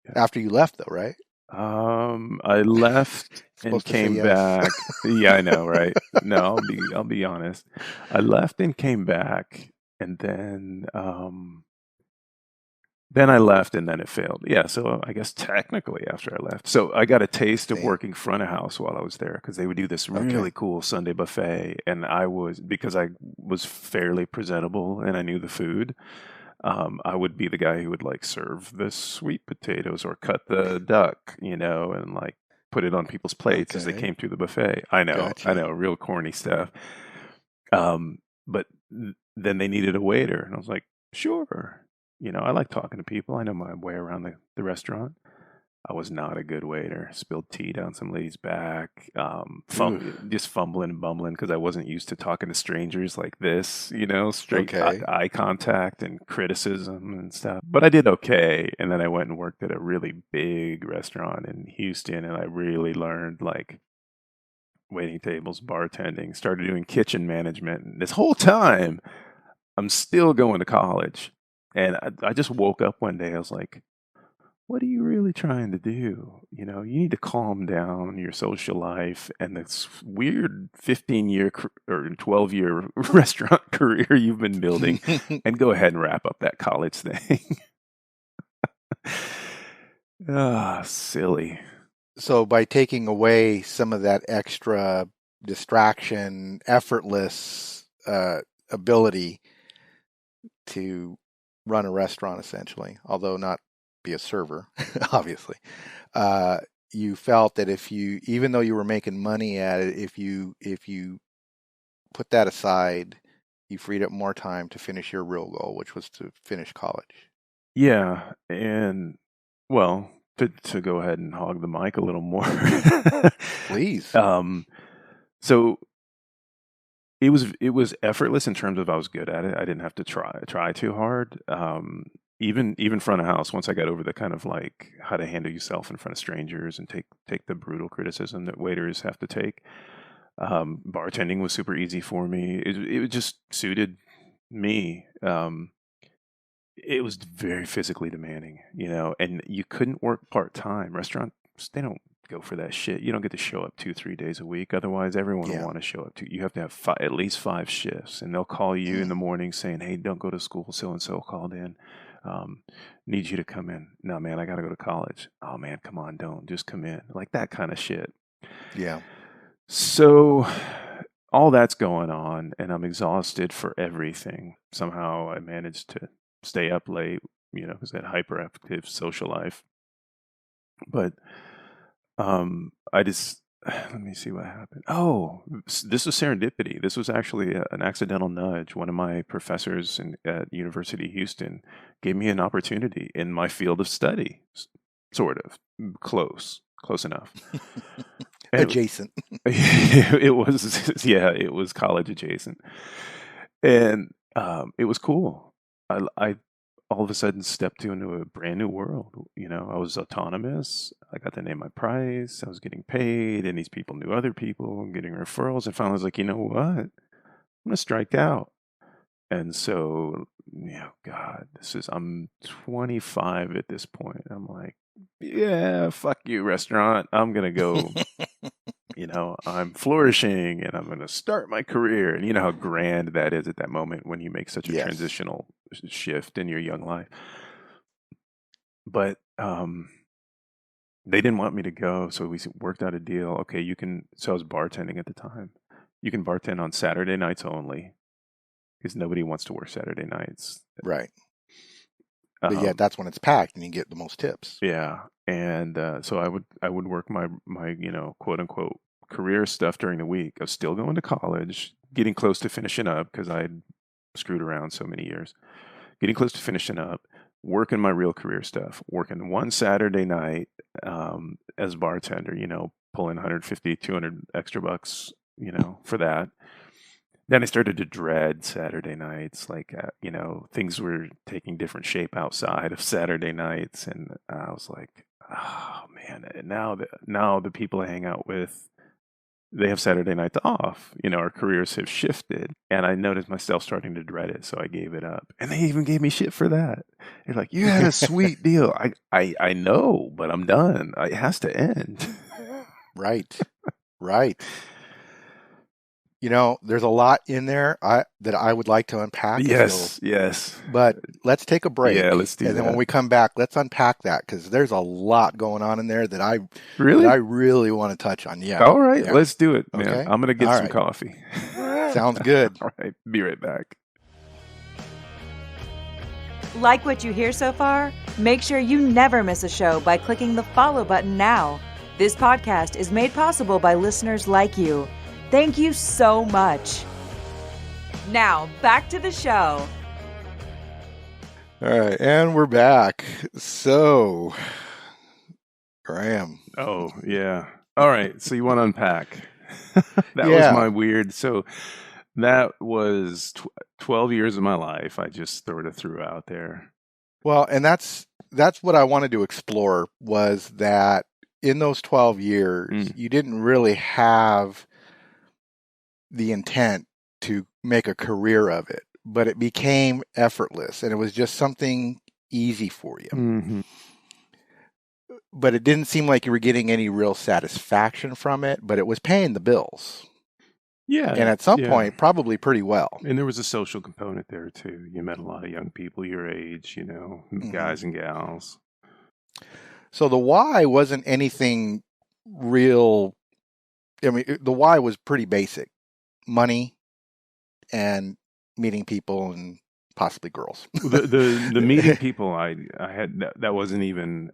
yeah. After you left, though, right? I left and Supposed to say came yes. back. Yeah, I know, right? No, I'll be honest. I left and came back, and then I left and then it failed. Yeah, so I guess technically after I left. So I got a taste of See? working front of house while I was there because they would do this Okay. really cool Sunday buffet. And because I was fairly presentable and I knew the food, I would be the guy who would like serve the sweet potatoes or cut the duck, and like put it on people's plates as they Okay. came through the buffet. I Gotcha. know, real corny stuff. But then they needed a waiter, and I was like, sure. I like talking to people. I know my way around the restaurant. I was not a good waiter. Spilled tea down some lady's back. Ooh. Just fumbling and bumbling because I wasn't used to talking to strangers like this. Straight Okay. eye contact and criticism and stuff. But I did okay, and then I went and worked at a really big restaurant in Houston, and I really learned like waiting tables, bartending. Started doing kitchen management. And this whole time, I'm still going to college. And I just woke up one day. I was like, what are you really trying to do? You need to calm down your social life and this weird 15-year or 12-year restaurant career you've been building and go ahead and wrap up that college thing. Silly. So by taking away some of that extra distraction, effortless ability to run a restaurant, essentially, although not be a server, obviously, uh, you felt that even though you were making money at it, if you put that aside, you freed up more time to finish your real goal, which was to finish college. Yeah, and well, to go ahead and hog the mic a little more. Please. So it was effortless in terms of I was good at it. I didn't have to try too hard. Even front of house, once I got over the kind of like how to handle yourself in front of strangers and take the brutal criticism that waiters have to take. Bartending was super easy for me. It just suited me. It was very physically demanding, and you couldn't work part-time. Restaurants, they don't go for that shit. You don't get to show up 2-3 days a week. Otherwise, everyone will Yeah. want to show up you have to have at least 5 shifts, and they'll call you in the morning saying, "Hey, don't go to school. So-and-so called in. Need you to come in." "No, man, I got to go to college." "Oh, man, come on, don't. Just come in." Like that kind of shit. Yeah. So all that's going on, and I'm exhausted for everything. Somehow I managed to stay up late, because I had hyperactive social life. But I just let me see what happened. Oh, this was serendipity. This was actually an accidental nudge. One of my professors at University of Houston gave me an opportunity in my field of study, sort of close enough. Adjacent. It was college adjacent, and it was cool. I all of a sudden stepped into a brand new world. I was autonomous. I got to name my price. I was getting paid, and these people knew other people, and getting referrals. And finally, I was like, you know what? I'm gonna strike out. And so, God, I'm 25 at this point. I'm like, yeah, fuck you, restaurant. I'm gonna go. I'm flourishing, and I'm going to start my career. And you know how grand that is at that moment when you make such a Yes. transitional shift in your young life. But they didn't want me to go, so we worked out a deal. Okay, you can. So I was bartending at the time. You can bartend on Saturday nights only, because nobody wants to work Saturday nights. Right. But yet that's when it's packed and you get the most tips. Yeah. And so I would work my quote unquote career stuff during the week. I was still going to college, getting close to finishing up because I'd screwed around so many years. Getting close to finishing up, working my real career stuff, working one Saturday night as a bartender, pulling 150, 200 extra bucks, for that. Then I started to dread Saturday nights, like, things were taking different shape outside of Saturday nights. And I was like, oh man, and now the people I hang out with, they have Saturday nights off. Our careers have shifted, and I noticed myself starting to dread it. So I gave it up, and they even gave me shit for that. They're like, you had a sweet deal. I know, but I'm done. It has to end. Right. There's a lot in there that I would like to unpack. Yes. But let's take a break. Yeah, let's do that. And then when we come back, let's unpack that, because there's a lot going on in there that I really want to touch on. Yeah. All right, yeah. let's do it, man. Okay. I'm going to get some coffee. Sounds good. All right, be right back. Like what you hear so far? Make sure you never miss a show by clicking the follow button now. This podcast is made possible by listeners like you. Thank you so much. Now, back to the show. All right, and we're back. So, Graham. Oh, yeah. All right, so you want to unpack. That was my weird. So that was 12 years of my life. I just sort of threw out there. Well, and that's what I wanted to explore, was that in those 12 years, you didn't really have the intent to make a career of it, but it became effortless, and it was just something easy for you. Mm-hmm. But it didn't seem like you were getting any real satisfaction from it, but it was paying the bills. Yeah. And at some point, probably pretty well. And there was a social component there too. You met a lot of young people your age, guys and gals. So the why wasn't anything real. I mean, the why was pretty basic. Money and meeting people and possibly girls. The meeting people I had, that wasn't even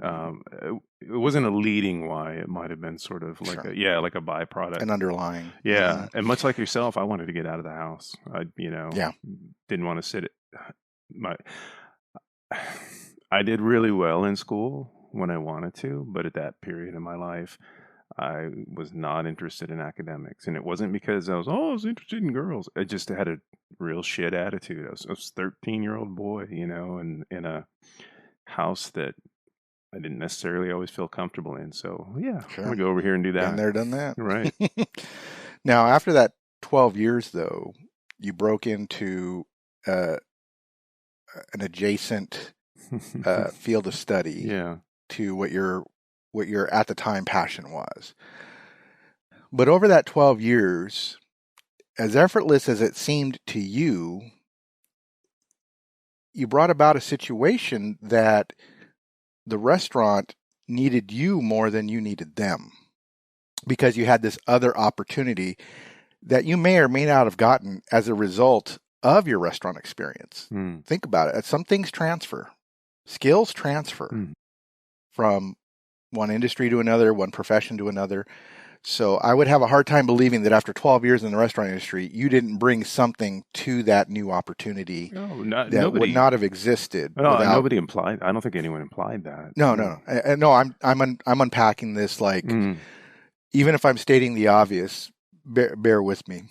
it wasn't a leading why. It might have been sort of like Sure. like a byproduct. An underlying. Yeah, and much like yourself, I wanted to get out of the house. I Yeah. didn't want to sit at my. I did really well in school when I wanted to, but at that period in my life, I was not interested in academics, and it wasn't because I was interested in girls. I just had a real shit attitude. I was 13-year-old boy, and in a house that I didn't necessarily always feel comfortable in. So yeah, I'm gonna go over here and do that. Been there, done that. Right. Now, after that 12 years, though, you broke into an adjacent field of study Yeah. to what your at the time passion was. But over that 12 years, as effortless as it seemed to you, you brought about a situation that the restaurant needed you more than you needed them, because you had this other opportunity that you may or may not have gotten as a result of your restaurant experience. Think about it. Some things transfer. Skills transfer from one industry to another, one profession to another. So I would have a hard time believing that after 12 years in the restaurant industry, you didn't bring something to that new opportunity that would not have existed. No, nobody implied. I don't think anyone implied that. No. I'm unpacking this like, even if I'm stating the obvious, bear with me.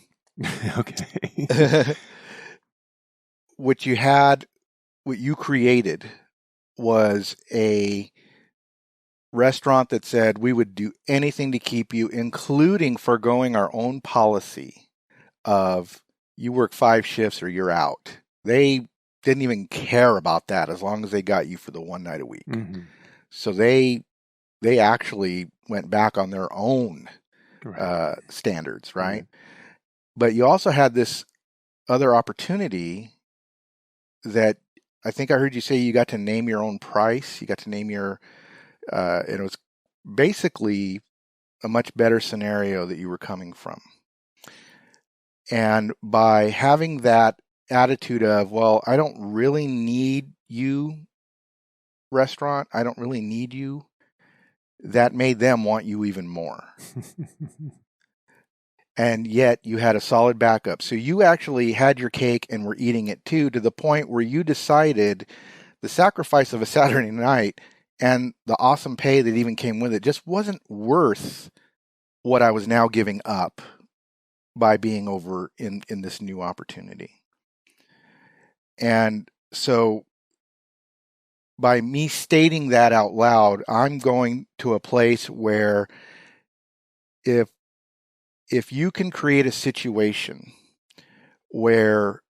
Okay. What you created was a restaurant that said we would do anything to keep you, including foregoing our own policy of you work 5 shifts or you're out. They didn't even care about that as long as they got you for the one night a week. So they actually went back on their own standards, right? But you also had this other opportunity that I think I heard you say you got to name your own price. You got to name your and it was basically a much better scenario that you were coming from. And by having that attitude of, well, I don't really need you, restaurant, I don't really need you, that made them want you even more. And yet you had a solid backup. So you actually had your cake and were eating it too, to the point where you decided the sacrifice of a Saturday night and the awesome pay that even came with it just wasn't worth what I was now giving up by being over in this new opportunity. And so by me stating that out loud, I'm going to a place where if you can create a situation where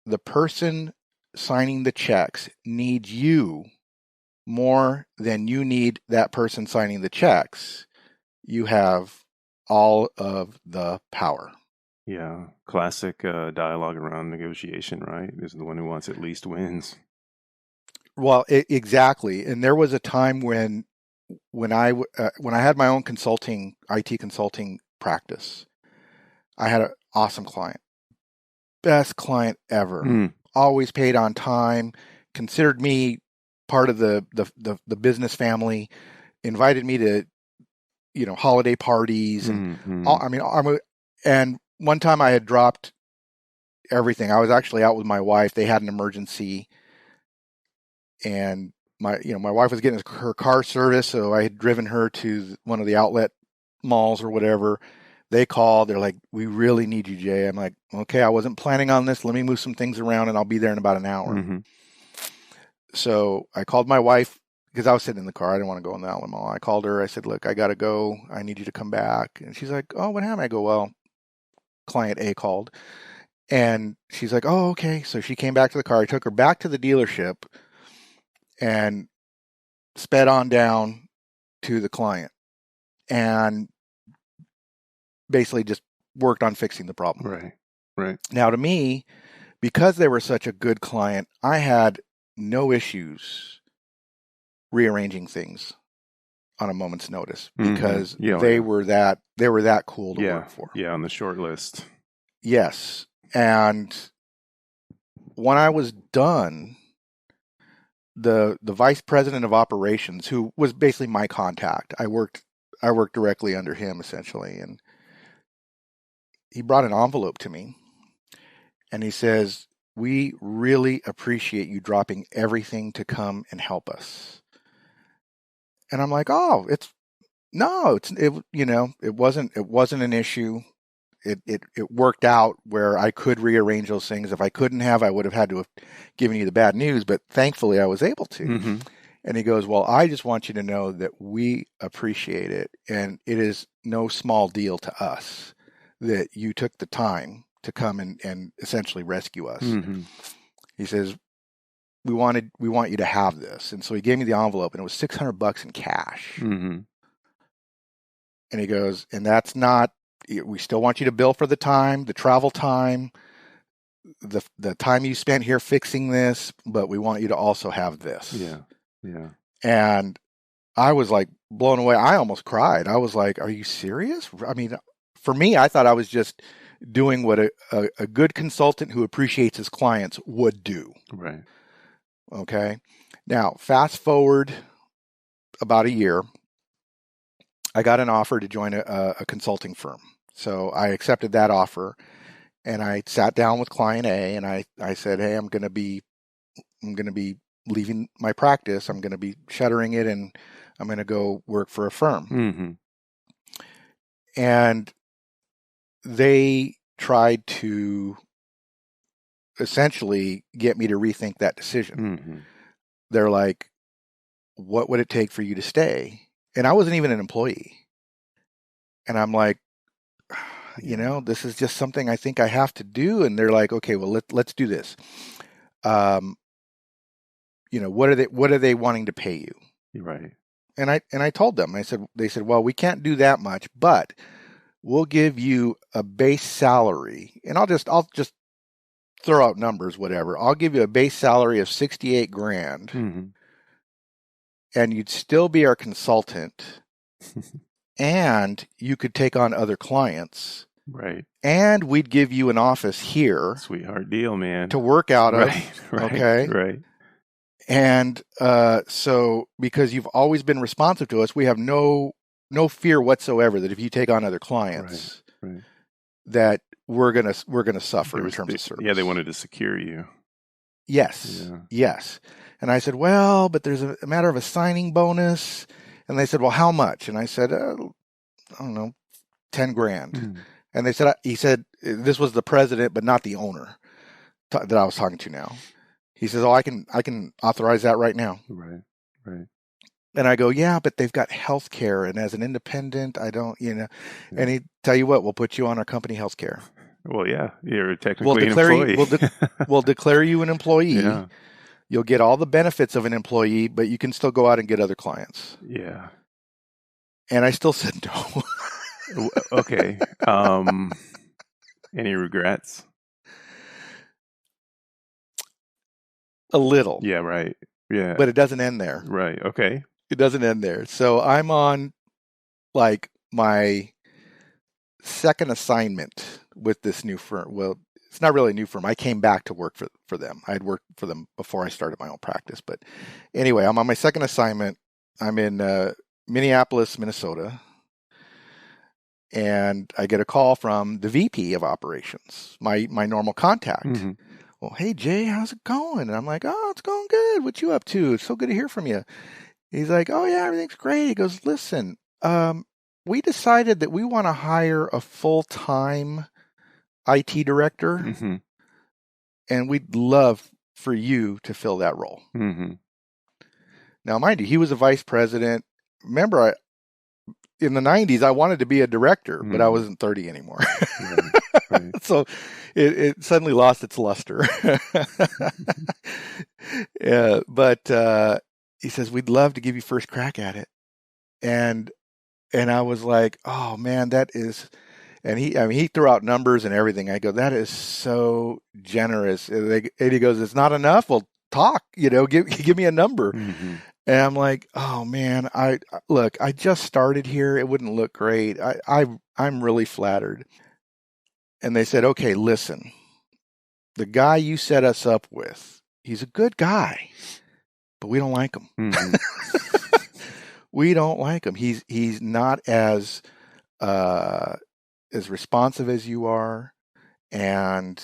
the person signing the checks needs you more than you need that person signing the checks, you have all of the power. Yeah. Classic dialogue around negotiation, right? Is the one who wants it least wins. Well, exactly. And there was a time when I had my own IT consulting practice, I had an awesome client, best client ever, always paid on time, considered me part of the business family, invited me to, holiday parties. And and one time I had dropped everything. I was actually out with my wife. They had an emergency, and my wife was getting her car serviced, so I had driven her to one of the outlet malls or whatever. They called. They're like, "We really need you, Jay." I'm like, "Okay, I wasn't planning on this. Let me move some things around, and I'll be there in about an hour." So I called my wife because I was sitting in the car. I didn't want to go in the outlet mall. I called her. I said, "Look, I got to go. I need you to come back." And she's like, "Oh, what happened?" I go, "Well, client A called." And she's like, "Oh, okay." So she came back to the car. I took her back to the dealership and sped on down to the client and basically just worked on fixing the problem. Right. Now, to me, because they were such a good client, I had no issues rearranging things on a moment's notice because they were that cool to work for. Yeah, on the short list. Yes. And when I was done, the vice president of operations, who was basically my contact, I worked directly under him essentially, and he brought an envelope to me, and he says, "We really appreciate you dropping everything to come and help us." And I'm like, "Oh, it wasn't an issue. It worked out where I could rearrange those things. If I couldn't have, I would have had to have given you the bad news, but thankfully I was able to." Mm-hmm. And he goes, "Well, I just want you to know that we appreciate it, and it is no small deal to us that you took the time to come and essentially rescue us." Mm-hmm. He says, we want you to have this." And so he gave me the envelope, and it was $600 in cash. Mm-hmm. And he goes, "And that's not, we still want you to bill for the time, the travel time, the time you spent here fixing this, but we want you to also have this." Yeah. Yeah. And I was like blown away. I almost cried. I was like, "Are you serious?" I mean, for me, I thought I was just doing what a good consultant who appreciates his clients would do. Right. Okay. Now, fast forward about a year, I got an offer to join a consulting firm. So I accepted that offer, and I sat down with client A, and I said, "Hey, I'm going to be leaving my practice. I'm going to be shuttering it, and I'm going to go work for a firm." Mm-hmm. And they tried to essentially get me to rethink that decision. Mm-hmm. They're like, "What would it take for you to stay?" And I wasn't even an employee. And I'm like, this is just something I think I have to do. And they're like, "Okay, well, let's do this. What are they wanting to pay you?" Right. And I told them, they said, "Well, we can't do that much, but we'll give you a base salary." And I'll just throw out numbers, whatever. "I'll give you a base salary of $68,000, Mm-hmm. and you'd still be our consultant, and you could take on other clients, Right. and we'd give you an office here Sweetheart deal, man. to work out of." Right. Okay. Right. And so because you've always been responsive to us, we have no fear whatsoever that if you take on other clients, Right. that we're gonna suffer in terms of service. Yeah, they wanted to secure you. Yes. Yeah. Yes. And I said, "Well, but there's a matter of a signing bonus." And they said, "Well, how much?" And I said, "I don't know, $10,000. Mm. And he said, this was the president, but not the owner that I was talking to now. He says, "Oh, I can authorize that right now." Right. Right. And I go, "Yeah, but they've got health care, and as an independent, I don't, Yeah. And he tell you what, we'll put you on our company health care. Well, yeah, you're We'll technically an declare employee. we'll declare you an employee. Yeah. You'll get all the benefits of an employee, but you can still go out and get other clients." Yeah. And I still said no. Okay. Any regrets? A little. Yeah. Right. Yeah. But it doesn't end there. Right. Okay. It doesn't end there. So I'm on like my second assignment with this new firm. Well, it's not really a new firm. I came back to work for them. I had worked for them before I started my own practice. But anyway, I'm on my second assignment. I'm in Minneapolis, Minnesota. And I get a call from the VP of operations, my normal contact. Mm-hmm. "Well, hey, Jay, how's it going?" And I'm like, "Oh, it's going good. What you up to? It's so good to hear from you." He's like, "Oh, yeah, everything's great." He goes, "Listen, we decided that we want to hire a full-time IT director, Mm-hmm. and we'd love for you to fill that role." Mm-hmm. Now, mind you, he was a vice president. Remember, in the 90s, I wanted to be a director, but I wasn't 30 anymore. Right. So it suddenly lost its luster. Yeah, but he says, "We'd love to give you first crack at it." And I was like, "Oh man, that is," and he threw out numbers and everything. I go, "That is so generous." And he goes, "It's not enough? Well, talk, give me a number." Mm-hmm. And I'm like, "Oh man, I just started here. It wouldn't look great. I'm really flattered." And they said, "Okay, listen, the guy you set us up with, he's a good guy, but we don't like him. Mhm. We don't like him. He's not as responsive as you are, and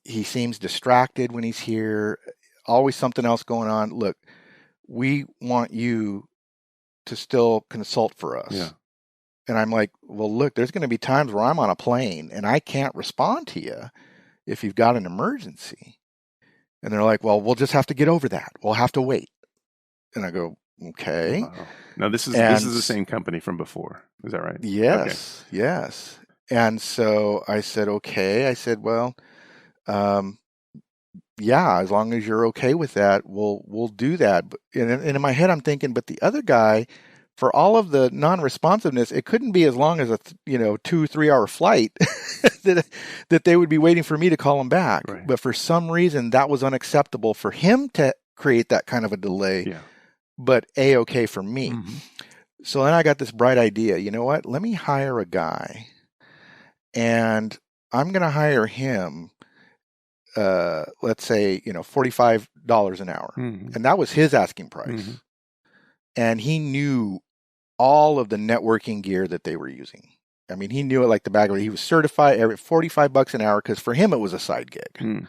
he seems distracted when he's here. Always something else going on. Look, we want you to still consult for us. Yeah. And I'm like, well, look, there's going to be times where I'm on a plane and I can't respond to you if you've got an emergency. And they're like, well, we'll just have to get over that. We'll have to wait. And I go, okay. Wow. Now this is the same company from before. Is that right? Yes, okay. Yes. And so I said, okay. I said, well, yeah, as long as you're okay with that, we'll do that. And in my head, I'm thinking, but the other guy, for all of the non-responsiveness, it couldn't be as long as a 2-3 hour flight that they would be waiting for me to call him back. Right. But for some reason, that was unacceptable for him to create that kind of a delay. Yeah. But A-okay for me. Mm-hmm. So then I got this bright idea. You know what? Let me hire a guy, and I'm going to hire him. Let's say, $45 an hour. Mm-hmm. And that was his asking price. Mm-hmm. And he knew all of the networking gear that they were using. I mean, he knew it like the back of it. He was certified every $45 an hour because for him, it was a side gig. Mm.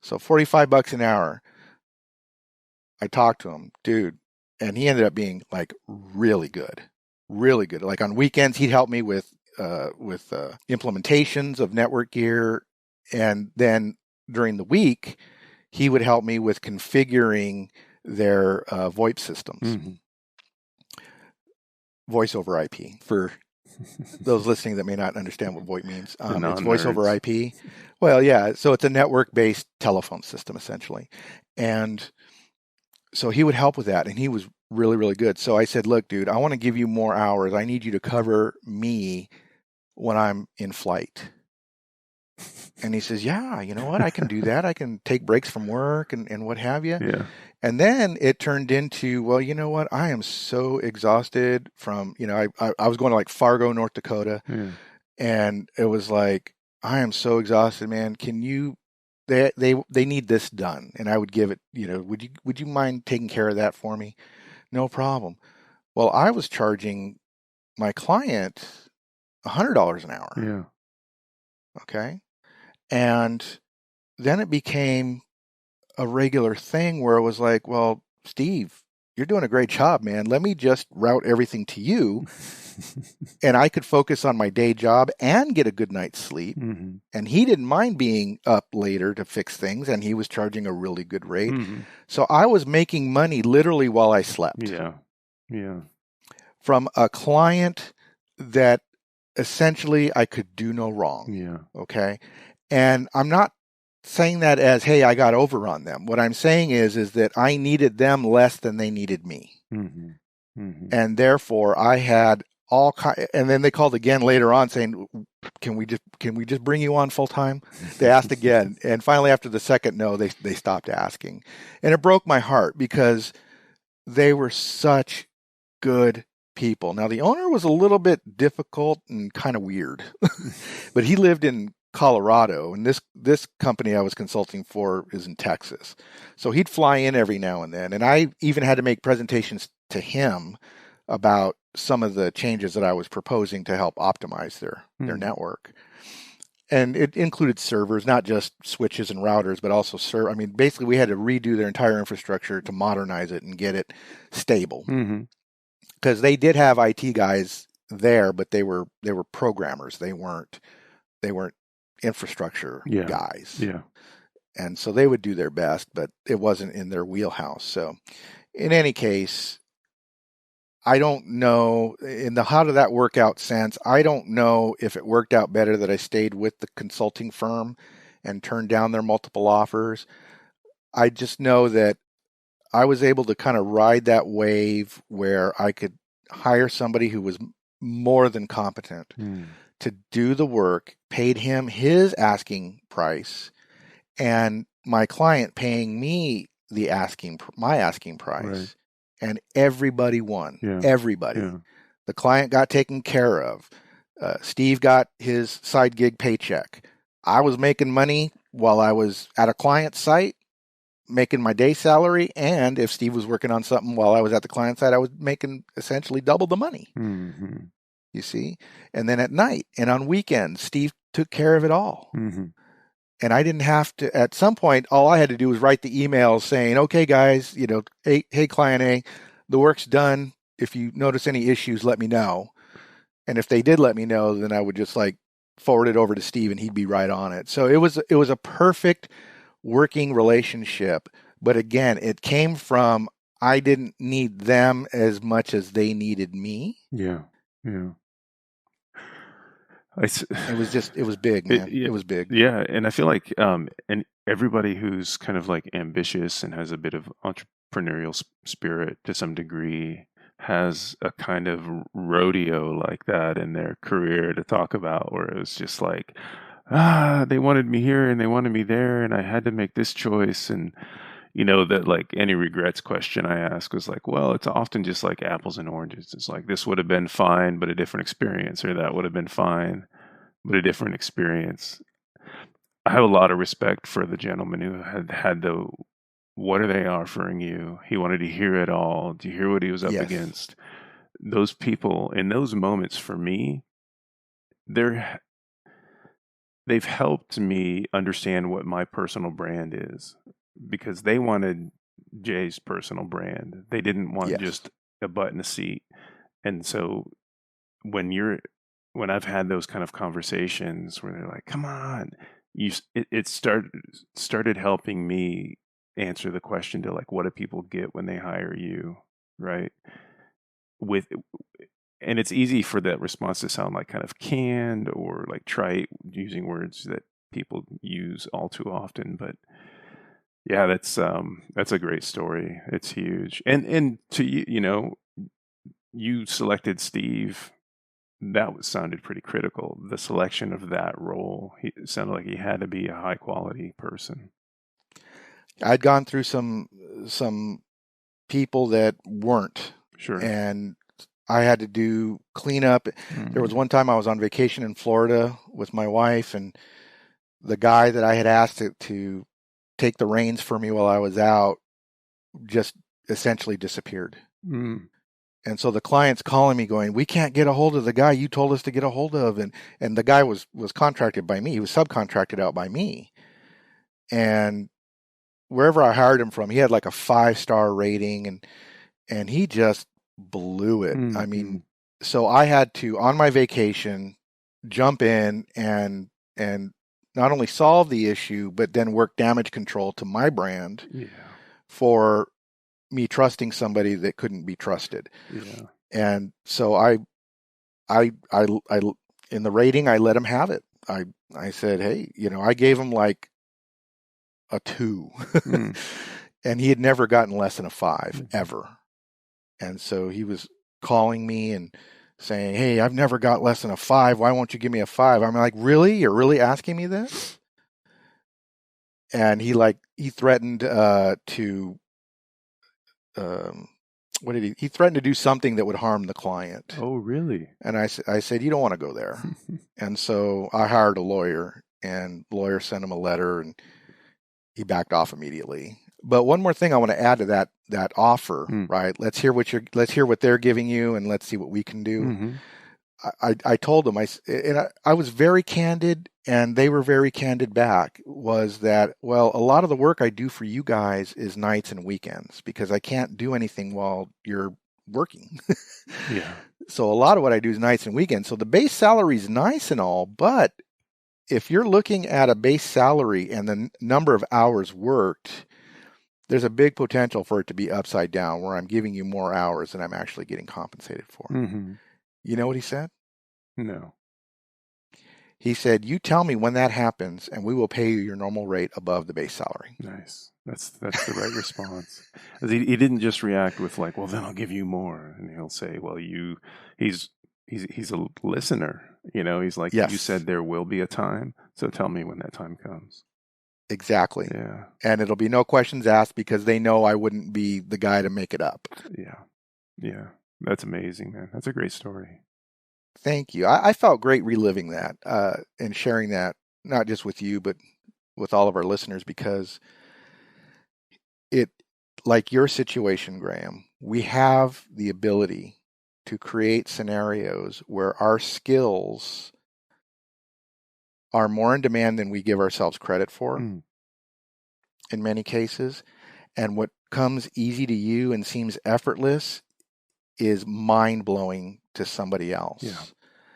So $45 an hour. I talked to him, dude, and he ended up being like really good. Like on weekends, he'd help me with implementations of network gear. And then during the week, he would help me with configuring their VoIP systems. Mm-hmm. Voice over IP. For those listening that may not understand what VoIP means, it's voice over IP. Well, yeah, so it's a network-based telephone system, essentially. And so he would help with that, and he was really, really good. So I said, look, dude, I want to give you more hours. I need you to cover me when I'm in flight. And he says, yeah, you know what? I can do that. I can take breaks from work and what have you. Yeah. And then it turned into, well, you know what? I am so exhausted from, I was going to like Fargo, North Dakota. Yeah. And it was like, I am so exhausted, man. Can you, they need this done. And I would give it, would you mind taking care of that for me? No problem. Well, I was charging my client $100 an hour. Yeah. Okay. And then it became a regular thing where it was like, well, Steve, you're doing a great job, man. Let me just route everything to you. And I could focus on my day job and get a good night's sleep. Mm-hmm. And he didn't mind being up later to fix things. And he was charging a really good rate. Mm-hmm. So I was making money literally while I slept. Yeah. Yeah. From a client that essentially I could do no wrong. Yeah. Okay. And I'm not saying that as, hey, I got over on them. What I'm saying is that I needed them less than they needed me. Mm-hmm. Mm-hmm. And therefore I had and then they called again later on saying, can we just bring you on full time? They asked again. And finally, after the second no, they stopped asking. And it broke my heart because they were such good people. Now, the owner was a little bit difficult and kind of weird, but he lived in Colorado, and this company I was consulting for is in Texas. So he'd fly in every now and then, and I even had to make presentations to him about some of the changes that I was proposing to help optimize their network. And it included servers, not just switches and routers, but also basically we had to redo their entire infrastructure to modernize it and get it stable. Mm-hmm. Because they did have IT guys there, but they were programmers. They weren't infrastructure guys. Yeah. And so they would do their best, but it wasn't in their wheelhouse. So in any case, I don't know in the how did that work out sense. I don't know if it worked out better that I stayed with the consulting firm and turned down their multiple offers. I just know that I was able to kind of ride that wave where I could hire somebody who was more than competent to do the work, paid him his asking price, and my client paying me my asking price. Right. And everybody won. Yeah. Everybody. Yeah. The client got taken care of. Steve got his side gig paycheck. I was making money while I was at a client site making my day salary, and if Steve was working on something while I was at the client site, I was making essentially double the money. Mm-hmm. You see? And then at night and on weekends, Steve took care of it all. Mm-hmm. And I didn't have to, at some point, all I had to do was write the email saying, okay, guys, hey, client A, the work's done. If you notice any issues, let me know. And if they did let me know, then I would just like forward it over to Steve and he'd be right on it. So it was a perfect working relationship. But again, it came from, I didn't need them as much as they needed me. Yeah. Yeah. It was big, man. It was big. Yeah. And I feel like, and everybody who's kind of like ambitious and has a bit of entrepreneurial spirit to some degree has a kind of rodeo like that in their career to talk about, where it was just like, they wanted me here and they wanted me there, and I had to make this choice. And, that like any regrets question I ask was like, well, it's often just like apples and oranges. It's like, this would have been fine, but a different experience, or that would have been fine, but a different experience. I have a lot of respect for the gentleman who had the, what are they offering you? He wanted to hear it all. Do you hear what he was up Yes. against? Those people in those moments, for me, they've helped me understand what my personal brand is, because they wanted Jay's personal brand. They didn't want Yes. just a butt in a seat. And so when I've had those kind of conversations where they're like, come on, it started helping me answer the question to like, what do people get when they hire you, right? And it's easy for that response to sound like kind of canned or like trite, using words that people use all too often. But yeah, that's a great story. It's huge. And to you, you selected Steve. That sounded pretty critical. The selection of that role, it sounded like he had to be a high quality person. I'd gone through some people that weren't. Sure. And I had to do cleanup. Mm-hmm. There was one time I was on vacation in Florida with my wife, and the guy that I had asked to take the reins for me while I was out just essentially disappeared. Mm. And so the client's calling me going, we can't get a hold of the guy you told us to get a hold of. And the guy was contracted by me. He was subcontracted out by me. And wherever I hired him from, he had like a 5-star rating, and he just blew it. Mm-hmm. I mean, so I had to, on my vacation, jump in and not only solve the issue, but then work damage control to my brand for me trusting somebody that couldn't be trusted. Yeah. And so I in the rating, I let him have it. I said, hey, I gave him like a 2 and he had never gotten less than a 5 ever. And so he was calling me and saying, hey, I've never got less than a 5. Why won't you give me a 5? I'm like, really? You're really asking me this? And he threatened to what did he threatened to do something that would harm the client. Oh, really? And I said, you don't want to go there. And so I hired a lawyer, and the lawyer sent him a letter, and he backed off immediately. But one more thing I want to add to that offer, right? Let's hear what they're giving you, and let's see what we can do. Mm-hmm. I told them, I was very candid, and they were very candid back, was that, well, a lot of the work I do for you guys is nights and weekends because I can't do anything while you're working. Yeah. So a lot of what I do is nights and weekends. So the base salary is nice and all, but if you're looking at a base salary and the number of hours worked, there's a big potential for it to be upside down, where I'm giving you more hours than I'm actually getting compensated for. Mm-hmm. You know what he said? No. He said, you tell me when that happens, and we will pay you your normal rate above the base salary. Nice. That's the right response. He didn't just react with like, well, then I'll give you more. And he'll say, well, he's a listener. He's like, yes. You said there will be a time, so tell me when that time comes. Exactly. Yeah. And it'll be no questions asked because they know I wouldn't be the guy to make it up. Yeah. Yeah. That's amazing, man. That's a great story. Thank you. I felt great reliving that and sharing that, not just with you, but with all of our listeners because it, like your situation, Graham, we have the ability to create scenarios where our skills are more in demand than we give ourselves credit for in many cases. And what comes easy to you and seems effortless is mind-blowing to somebody else.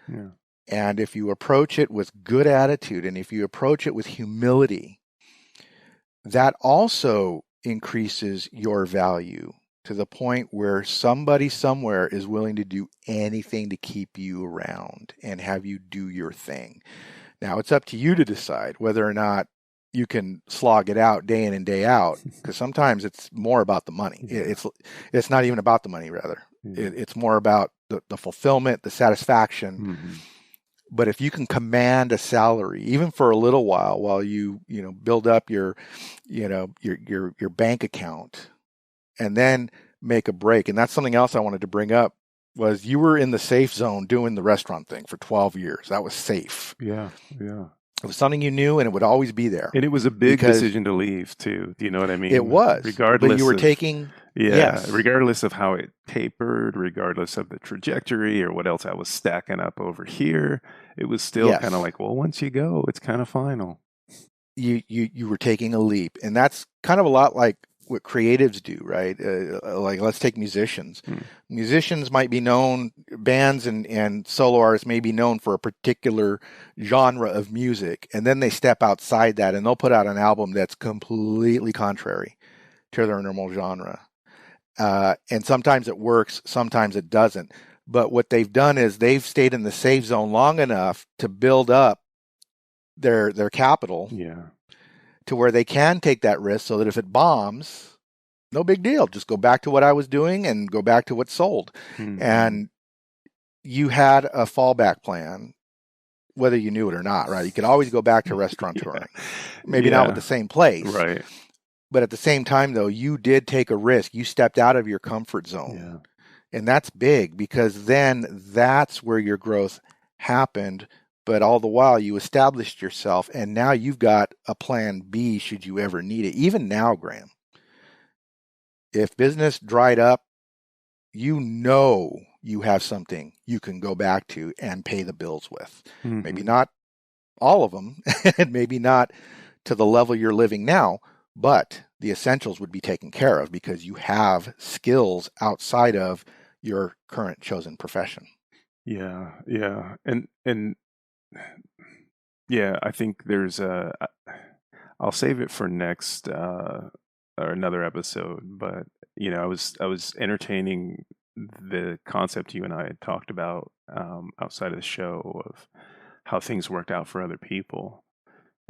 Yeah. And if you approach it with good attitude and if you approach it with humility, that also increases your value to the point where somebody somewhere is willing to do anything to keep you around and have you do your thing. Now, it's up to you to decide whether or not you can slog it out day in and day out, because sometimes it's more about the money. Yeah. It's not even about the money, rather. Yeah. It's more about the fulfillment, the satisfaction. Mm-hmm. But if you can command a salary, even for a little while you build up your bank account, and then make a break. And that's something else I wanted to bring up, was you were in the safe zone doing the restaurant thing for 12 years. That was safe. Yeah. It was something you knew, and it would always be there. And it was a big decision to leave too. Do you know what I mean? It was. Regardless, but you were taking. Yeah. Yes. Regardless of how it tapered, regardless of the trajectory or what else I was stacking up over here, it was still kind of like, well, once you go, it's kind of final. You were taking a leap, and that's kind of a lot like what creatives do, right? Like, let's take musicians. Musicians might be known, bands and solo artists may be known for a particular genre of music, and then they step outside that and they'll put out an album that's completely contrary to their normal genre. And sometimes it works, sometimes it doesn't. But what they've done is they've stayed in the safe zone long enough to build up their capital. Yeah. To where they can take that risk, so that if it bombs, no big deal. Just go back to what I was doing and go back to what sold. Mm-hmm. And you had a fallback plan, whether you knew it or not, right? You could always go back to restaurateuring. Maybe not with the same place. Right. But at the same time, though, you did take a risk. You stepped out of your comfort zone. Yeah. And that's big, because then that's where your growth happened. But all the while you established yourself, and now you've got a plan B should you ever need it. Even now, Graham, if business dried up, you have something you can go back to and pay the bills with. Mm-hmm. Maybe not all of them, and maybe not to the level you're living now, but the essentials would be taken care of because you have skills outside of your current chosen profession. Yeah. And yeah, I think there's I'll save it for next or another episode, but I was entertaining the concept you and I had talked about outside of the show of how things worked out for other people.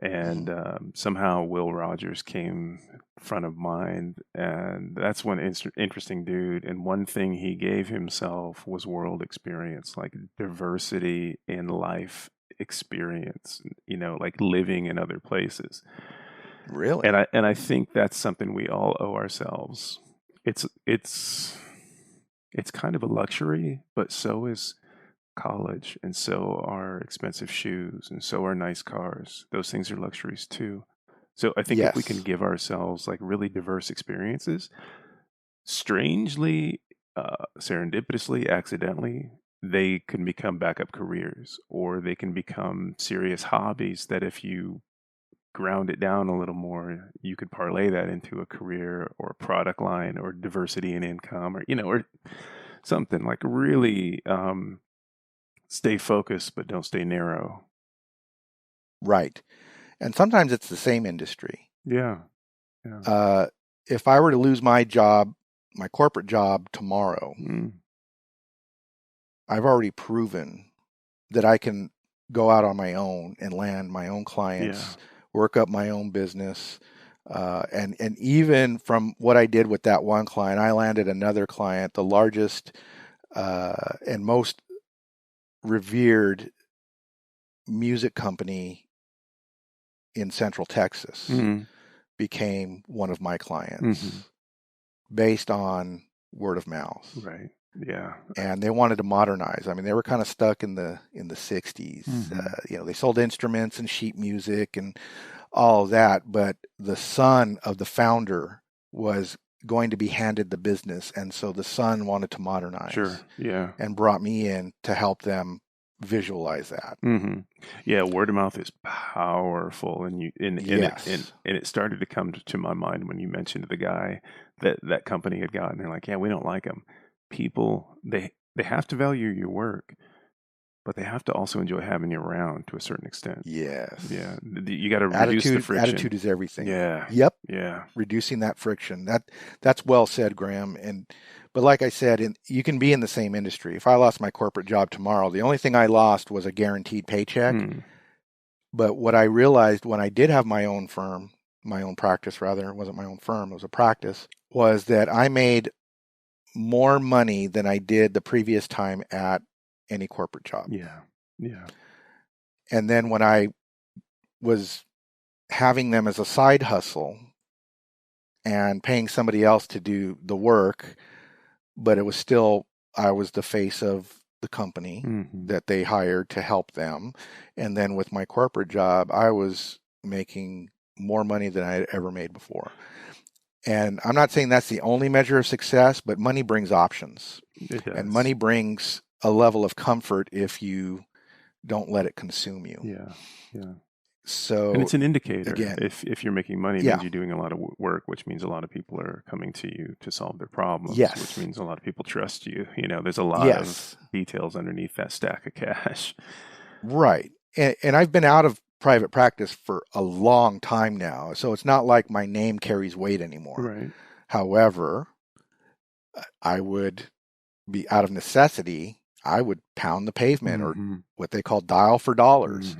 And somehow Will Rogers came front of mind, and that's one interesting dude. And one thing he gave himself was world experience, like diversity in life experience, like living in other places. Really? And I think that's something we all owe ourselves. It's kind of a luxury, but so is college, and so are expensive shoes, and so are nice cars. Those things are luxuries too. So I think if we can give ourselves like really diverse experiences, strangely, serendipitously, accidentally, they can become backup careers, or they can become serious hobbies that if you ground it down a little more, you could parlay that into a career or a product line or diversity in income, or or something like really stay focused, but don't stay narrow. Right. And sometimes it's the same industry. Yeah. If I were to lose my job, my corporate job tomorrow, I've already proven that I can go out on my own and land my own clients, work up my own business. And even from what I did with that one client, I landed another client, the largest and most revered music company in Central Texas became one of my clients based on word of mouth. Right. Yeah. And they wanted to modernize. I mean, they were kind of stuck in the 60s. They sold instruments and sheet music and all of that. But the son of the founder was going to be handed the business, and so the son wanted to modernize. Sure. Yeah. And brought me in to help them visualize that. Mm-hmm. Yeah, word of mouth is powerful, and Yes. it started to come to my mind when you mentioned the guy that company had gotten. They're like, yeah, we don't like him. People, they have to value your work, but they have to also enjoy having you around to a certain extent. Yes. Yeah, you got to reduce the friction. Attitude is everything. Yeah. Yep. Yeah. Reducing that friction. That's well said, Graham. But like I said, you can be in the same industry. If I lost my corporate job tomorrow, the only thing I lost was a guaranteed paycheck. But what I realized when I did have my own firm, my own practice rather, it wasn't my own firm, it was a practice, was that I made more money than I did the previous time at any corporate job. Yeah. Yeah. And then when I was having them as a side hustle and paying somebody else to do the work, but it was still, I was the face of the company that they hired to help them. And then with my corporate job, I was making more money than I had ever made before. And I'm not saying that's the only measure of success, but money brings options. It does. And money brings a level of comfort if you don't let it consume you. Yeah. Yeah. So, and it's an indicator. Again, if you're making money, it means you're doing a lot of work, which means a lot of people are coming to you to solve their problems. Yes. Which means a lot of people trust you. There's a lot of details underneath that stack of cash. Right. And I've been out of private practice for a long time now, so it's not like my name carries weight anymore. Right. However, I would be, out of necessity, I would pound the pavement or what they call dial for dollars.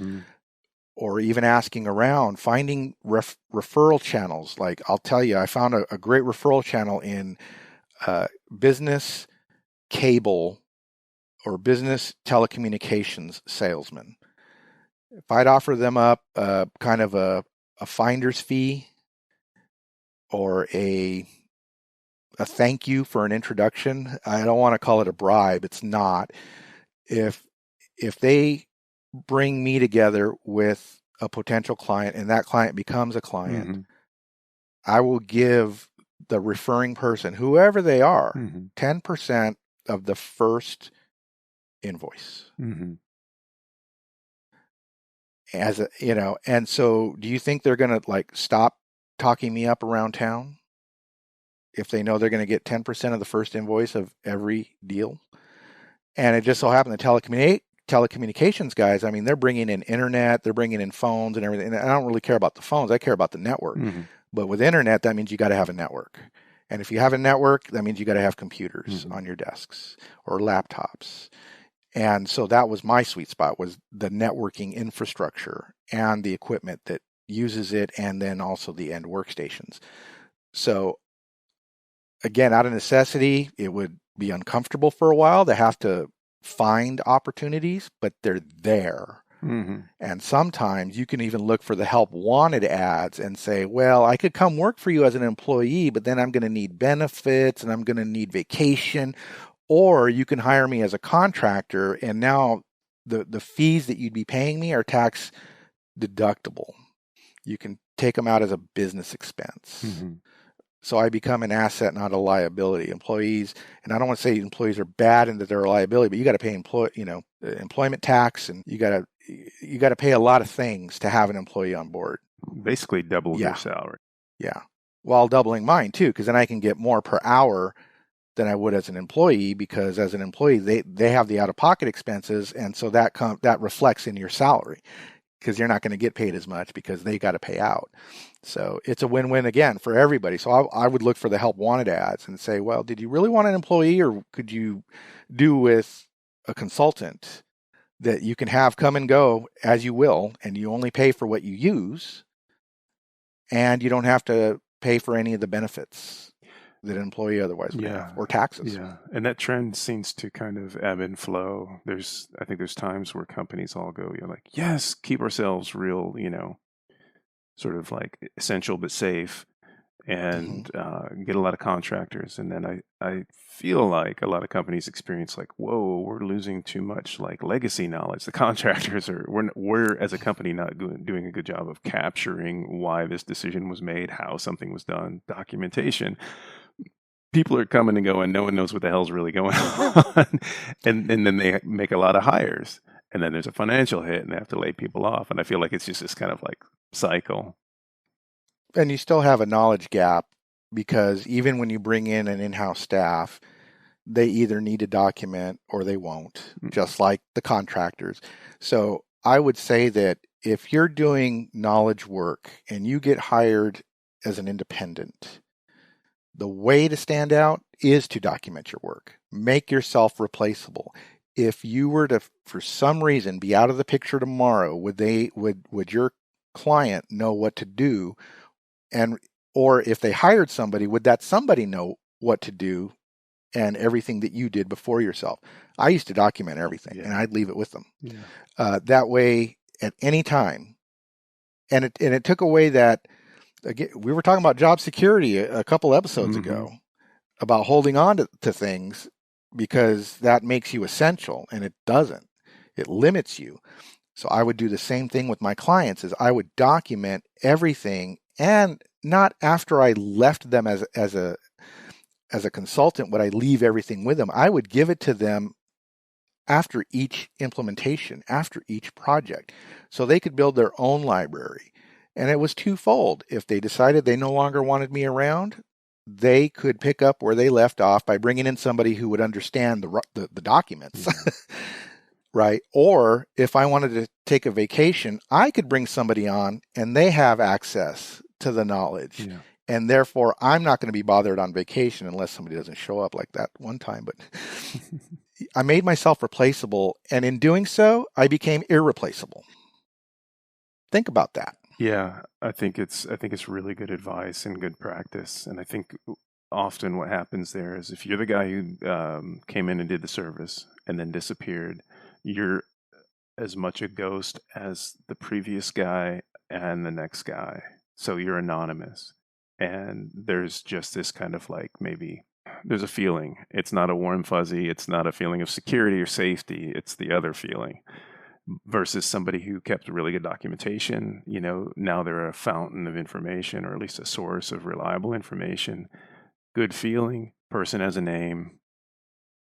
Or even asking around, finding referral channels. Like, I'll tell you, I found a great referral channel in business cable or business telecommunications salesmen. If I'd offer them up kind of a finder's fee or a thank you for an introduction, I don't want to call it a bribe. It's not. If they bring me together with a potential client and that client becomes a client, I will give the referring person, whoever they are, 10% of the first invoice. As a, and so do you think they're going to stop talking me up around town if they know they're going to get 10% of the first invoice of every deal? And it just so happened the telecommunications guys, I mean, they're bringing in internet, they're bringing in phones and everything. And I don't really care about the phones. I care about the network. But with internet, that means you got to have a network. And if you have a network, that means you got to have computers on your desks or laptops. And so that was my sweet spot, was the networking infrastructure and the equipment that uses it, and then also the end workstations. So again, out of necessity, it would be uncomfortable for a while to have to find opportunities, but they're there. And sometimes you can even look for the help wanted ads and say, well, I could come work for you as an employee, but then I'm going to need benefits and I'm going to need vacation. Or you can hire me as a contractor, and now the fees that you'd be paying me are tax deductible. You can take them out as a business expense. So I become an asset, not a liability. Employees, and I don't want to say employees are bad and that they're a liability, but you got to pay employment tax, and you got to pay a lot of things to have an employee on board. Basically double your salary. Yeah. While doubling mine too, because then I can get more per hour than I would as an employee, because as an employee, they have the out-of-pocket expenses, and so that reflects in your salary, because you're not going to get paid as much because they got to pay out. So it's a win-win again for everybody. So I would look for the help wanted ads and say, well, did you really want an employee, or could you do with a consultant that you can have come and go as you will, and you only pay for what you use, and you don't have to pay for any of the benefits that an employee otherwise would have, or taxes. Yeah, and that trend seems to kind of ebb and flow. I think there's times where companies all go, yes, keep ourselves real, sort of like essential but safe. and get a lot of contractors. And then I feel like a lot of companies experience like, whoa, we're losing too much like legacy knowledge. The contractors we're as a company not doing a good job of capturing why this decision was made, how something was done, documentation. People are coming and going. No one knows what the hell's really going on. and then they make a lot of hires. And then there's a financial hit and they have to lay people off. And I feel like it's just this kind of like cycle. And you still have a knowledge gap because even when you bring in an in-house staff, they either need to document or they won't, just like the contractors. So I would say that if you're doing knowledge work and you get hired as an independent, the way to stand out is to document your work. Make yourself replaceable. If you were to, for some reason, be out of the picture tomorrow, would your client know what to do? And or if they hired somebody, would that somebody know what to do and everything that you did before yourself? I used to document everything, and I'd leave it with them. Yeah. That way, at any time, and it took away that. Again, we were talking about job security a couple episodes ago about holding on to things because that makes you essential, and it doesn't. It limits you. So I would do the same thing with my clients. Is I would document everything, and not after I left them as a consultant would I leave everything with them. I would give it to them after each implementation, after each project, so they could build their own library. And it was twofold. If they decided they no longer wanted me around, they could pick up where they left off by bringing in somebody who would understand the documents, right? Or if I wanted to take a vacation, I could bring somebody on and they have access to the knowledge. Yeah. And therefore, I'm not going to be bothered on vacation unless somebody doesn't show up like that one time. But I made myself replaceable. And in doing so, I became irreplaceable. Think about that. Yeah, I think it's really good advice and good practice. And I think often what happens there is if you're the guy who came in and did the service and then disappeared, you're as much a ghost as the previous guy and the next guy. So you're anonymous. And there's just this kind of like maybe there's a feeling. It's not a warm fuzzy. It's not a feeling of security or safety. It's the other feeling. Versus somebody who kept really good documentation, now they're a fountain of information, or at least a source of reliable information. Good feeling, person has a name,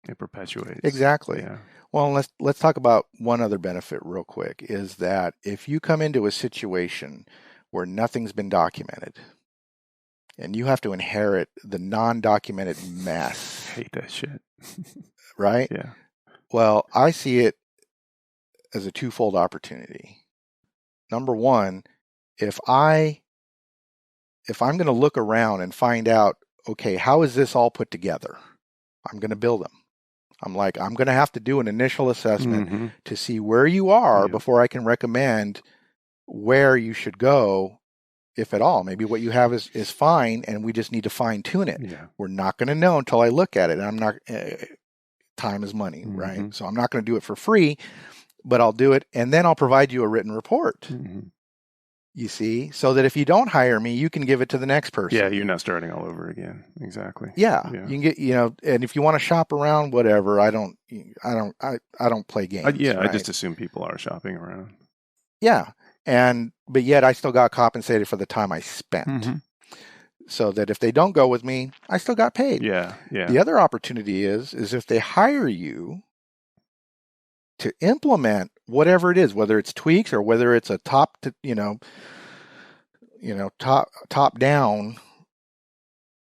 it perpetuates. Exactly. Yeah. Well, let's talk about one other benefit real quick, is that if you come into a situation where nothing's been documented, and you have to inherit the non-documented mess. I hate that shit. Right? Yeah. Well, I see it as a twofold opportunity. Number one, if I'm going to look around and find out, okay, how is this all put together? I'm going to build them. I'm going to have to do an initial assessment to see where you are before I can recommend where you should go, if at all. Maybe what you have is fine, and we just need to fine tune it. Yeah. We're not going to know until I look at it. I'm not. Time is money, right? So I'm not going to do it for free. But I'll do it, and then I'll provide you a written report. You see, so that if you don't hire me, you can give it to the next person. Yeah, you're not starting all over again. Exactly. Yeah. You can get, and if you want to shop around, whatever. I don't play games. Right? I just assume people are shopping around. Yeah, but yet I still got compensated for the time I spent. So that if they don't go with me, I still got paid. Yeah. The other opportunity is if they hire you to implement whatever it is, whether it's tweaks or whether it's a top down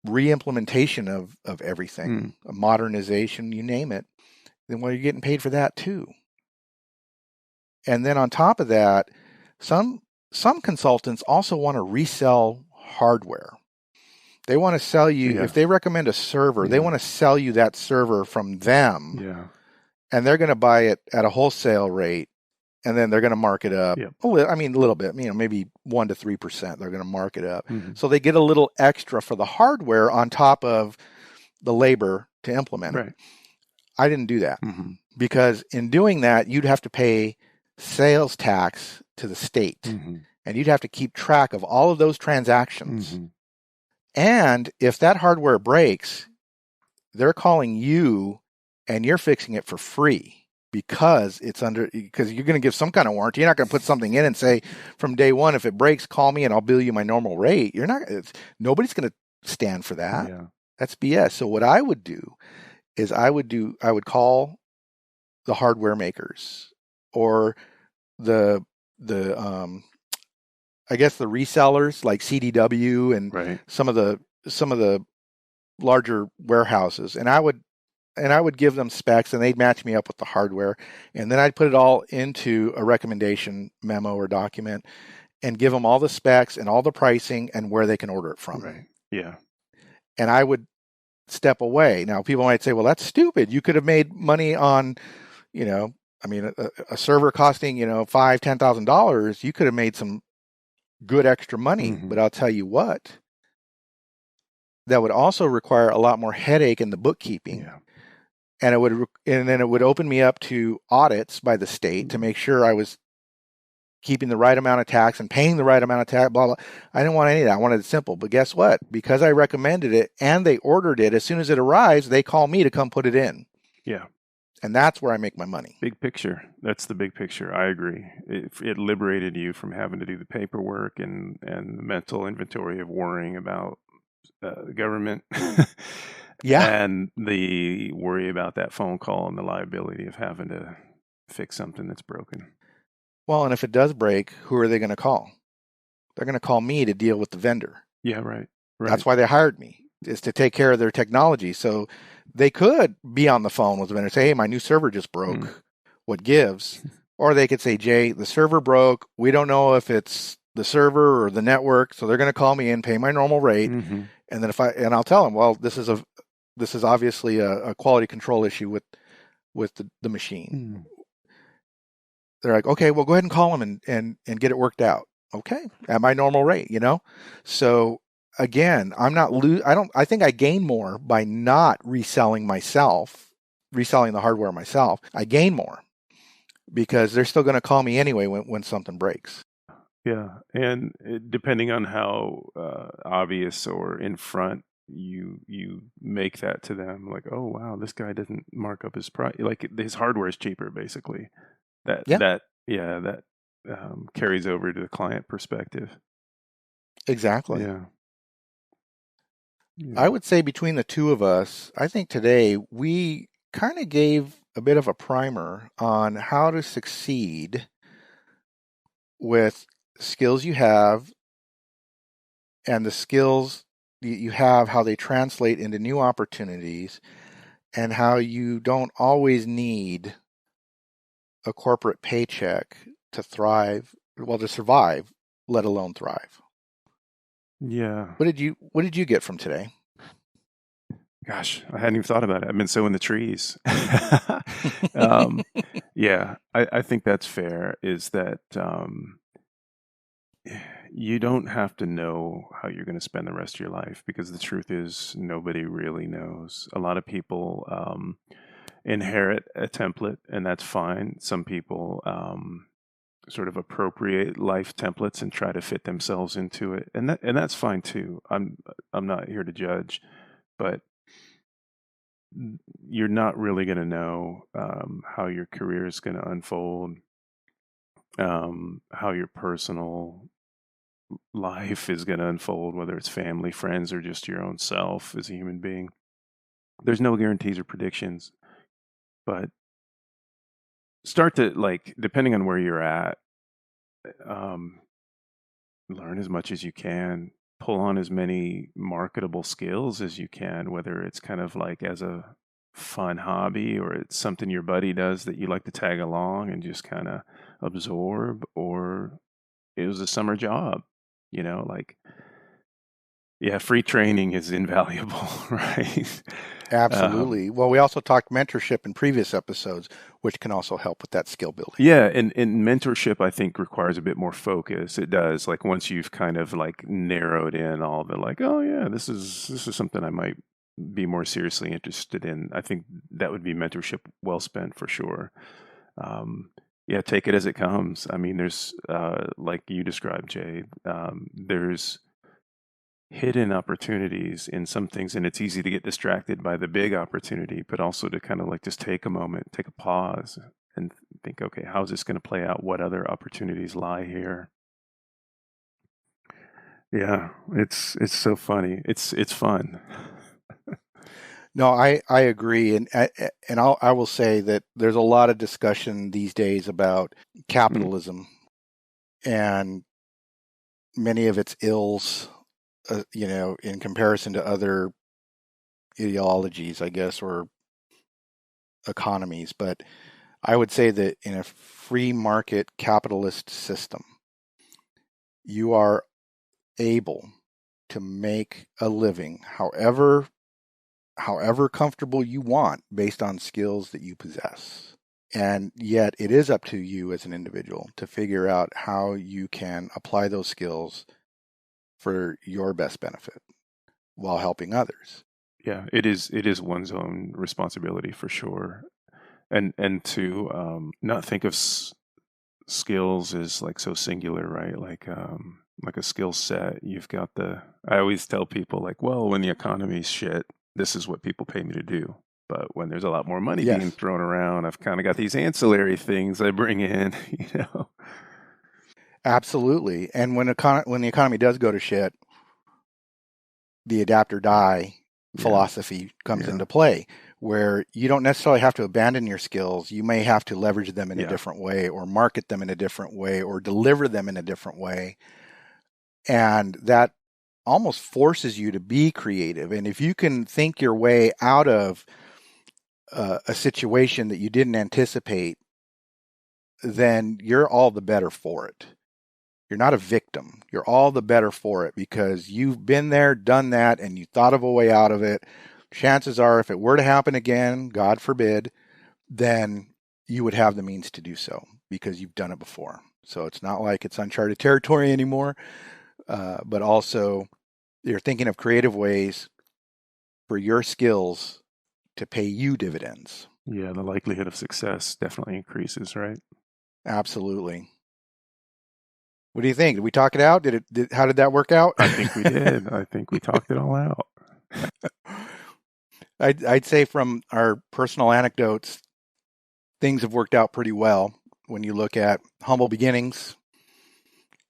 re-implementation of everything, a modernization, you name it, then you're getting paid for that too. And then on top of that, some consultants also want to resell hardware. They want to sell you, if they recommend a server, they want to sell you that server from them. Yeah. And they're going to buy it at a wholesale rate, and then they're going to mark it up. Yep. A little bit, maybe 1% to 3%. They're going to mark it up. So they get a little extra for the hardware on top of the labor to implement it. I didn't do that because in doing that, you'd have to pay sales tax to the state, and you'd have to keep track of all of those transactions. And if that hardware breaks, they're calling you and you're fixing it for free because you're going to give some kind of warranty. You're not going to put something in and say from day one, if it breaks, call me and I'll bill you my normal rate. Nobody's going to stand for that. Yeah. That's BS. So what I would do is I would call the hardware makers or the I guess the resellers like CDW and Right. some of the larger warehouses, and I would give them specs and they'd match me up with the hardware, and then I'd put it all into a recommendation memo or document and give them all the specs and all the pricing and where they can order it from. Right. Yeah. And I would step away. Now people might say, well, that's stupid. You could have made money on, a server costing, $5,000-$10,000. You could have made some good extra money. Mhm. But I'll tell you what, that would also require a lot more headache in the bookkeeping. Yeah. And then it would open me up to audits by the state to make sure I was keeping the right amount of tax and paying the right amount of tax, blah, blah. I didn't want any of that. I wanted it simple. But guess what? Because I recommended it and they ordered it, as soon as it arrives, they call me to come put it in. Yeah. And that's where I make my money. Big picture. That's the big picture. I agree. It liberated you from having to do the paperwork and the mental inventory of worrying about the government. Yeah. And the worry about that phone call and the liability of having to fix something that's broken. Well, and if it does break, who are they going to call? They're going to call me to deal with the vendor. Yeah, right. That's why they hired me, is to take care of their technology. So they could be on the phone with the vendor and say, hey, my new server just broke. What gives? Or they could say, Jay, the server broke. We don't know if it's the server or the network. So they're going to call me and pay my normal rate. Mm-hmm. And then I'll tell them, well, this is obviously a quality control issue with the machine. They're like, okay, well, go ahead and call them and get it worked out. Okay, at my normal rate, So again, I think I gain more by not reselling the hardware myself. I gain more because they're still going to call me anyway when something breaks. Yeah, and depending on how obvious or in front you make that to them, like, oh wow, this guy doesn't mark up his price, like his hardware is cheaper, basically. That carries over to the client perspective. Exactly. Yeah. I would say between the two of us, I think today we kind of gave a bit of a primer on how to succeed with skills you have and the skills you have, how they translate into new opportunities, and how you don't always need a corporate paycheck to survive, let alone thrive. Yeah. What did you get from today? Gosh, I hadn't even thought about it. I've been sowing the trees. Yeah, I think that's fair, is that you don't have to know how you're going to spend the rest of your life, because the truth is nobody really knows. A lot of people inherit a template, and that's fine. Some people sort of appropriate life templates and try to fit themselves into it, and that's fine too. I'm not here to judge, but you're not really going to know how your career is going to unfold, how your personal life is going to unfold, whether it's family, friends, or just your own self as a human being. There's no guarantees or predictions, but start to, like, depending on where you're at, learn as much as you can, pull on as many marketable skills as you can, whether it's kind of like as a fun hobby or it's something your buddy does that you like to tag along and just kind of absorb, or it was a summer job, free training is invaluable, right? Absolutely. Well, we also talked mentorship in previous episodes, which can also help with that skill building. Yeah, and mentorship, I think, requires a bit more focus. It does. Like, once you've kind of like narrowed in all the, like, oh yeah, this is something I might be more seriously interested in, I think that would be mentorship well spent for sure. Yeah, take it as it comes. I mean, there's like you described, Jay, there's hidden opportunities in some things, and it's easy to get distracted by the big opportunity, but also to kind of like just take a moment, take a pause, and think, okay, how's this going to play out? What other opportunities lie here? Yeah, it's so funny. It's fun. No, I agree, and I will say that there's a lot of discussion these days about capitalism and many of its ills, in comparison to other ideologies, I guess, or economies. But I would say that in a free market capitalist system, you are able to make a living however comfortable you want based on skills that you possess. And yet it is up to you as an individual to figure out how you can apply those skills for your best benefit while helping others. Yeah, it is one's own responsibility for sure. And to not think of skills as like so singular, right? Like a skill set. You've got I always tell people like, well, when the economy's shit, this is what people pay me to do. But when there's a lot more money being thrown around, I've kind of got these ancillary things I bring in, Absolutely. And when the economy does go to shit, the adapt or die philosophy comes into play, where you don't necessarily have to abandon your skills. You may have to leverage them in a different way, or market them in a different way, or deliver them in a different way. And that almost forces you to be creative. And if you can think your way out of a situation that you didn't anticipate, then you're all the better for it. You're not a victim. You're all the better for it because you've been there, done that, and you thought of a way out of it. Chances are, if it were to happen again, God forbid, then you would have the means to do so because you've done it before. So it's not like it's uncharted territory anymore, but also you're thinking of creative ways for your skills to pay you dividends. Yeah, the likelihood of success definitely increases, right? Absolutely. What do you think? Did we talk it out? How did that work out? I think we did. I think we talked it all out. I'd say from our personal anecdotes, things have worked out pretty well when you look at humble beginnings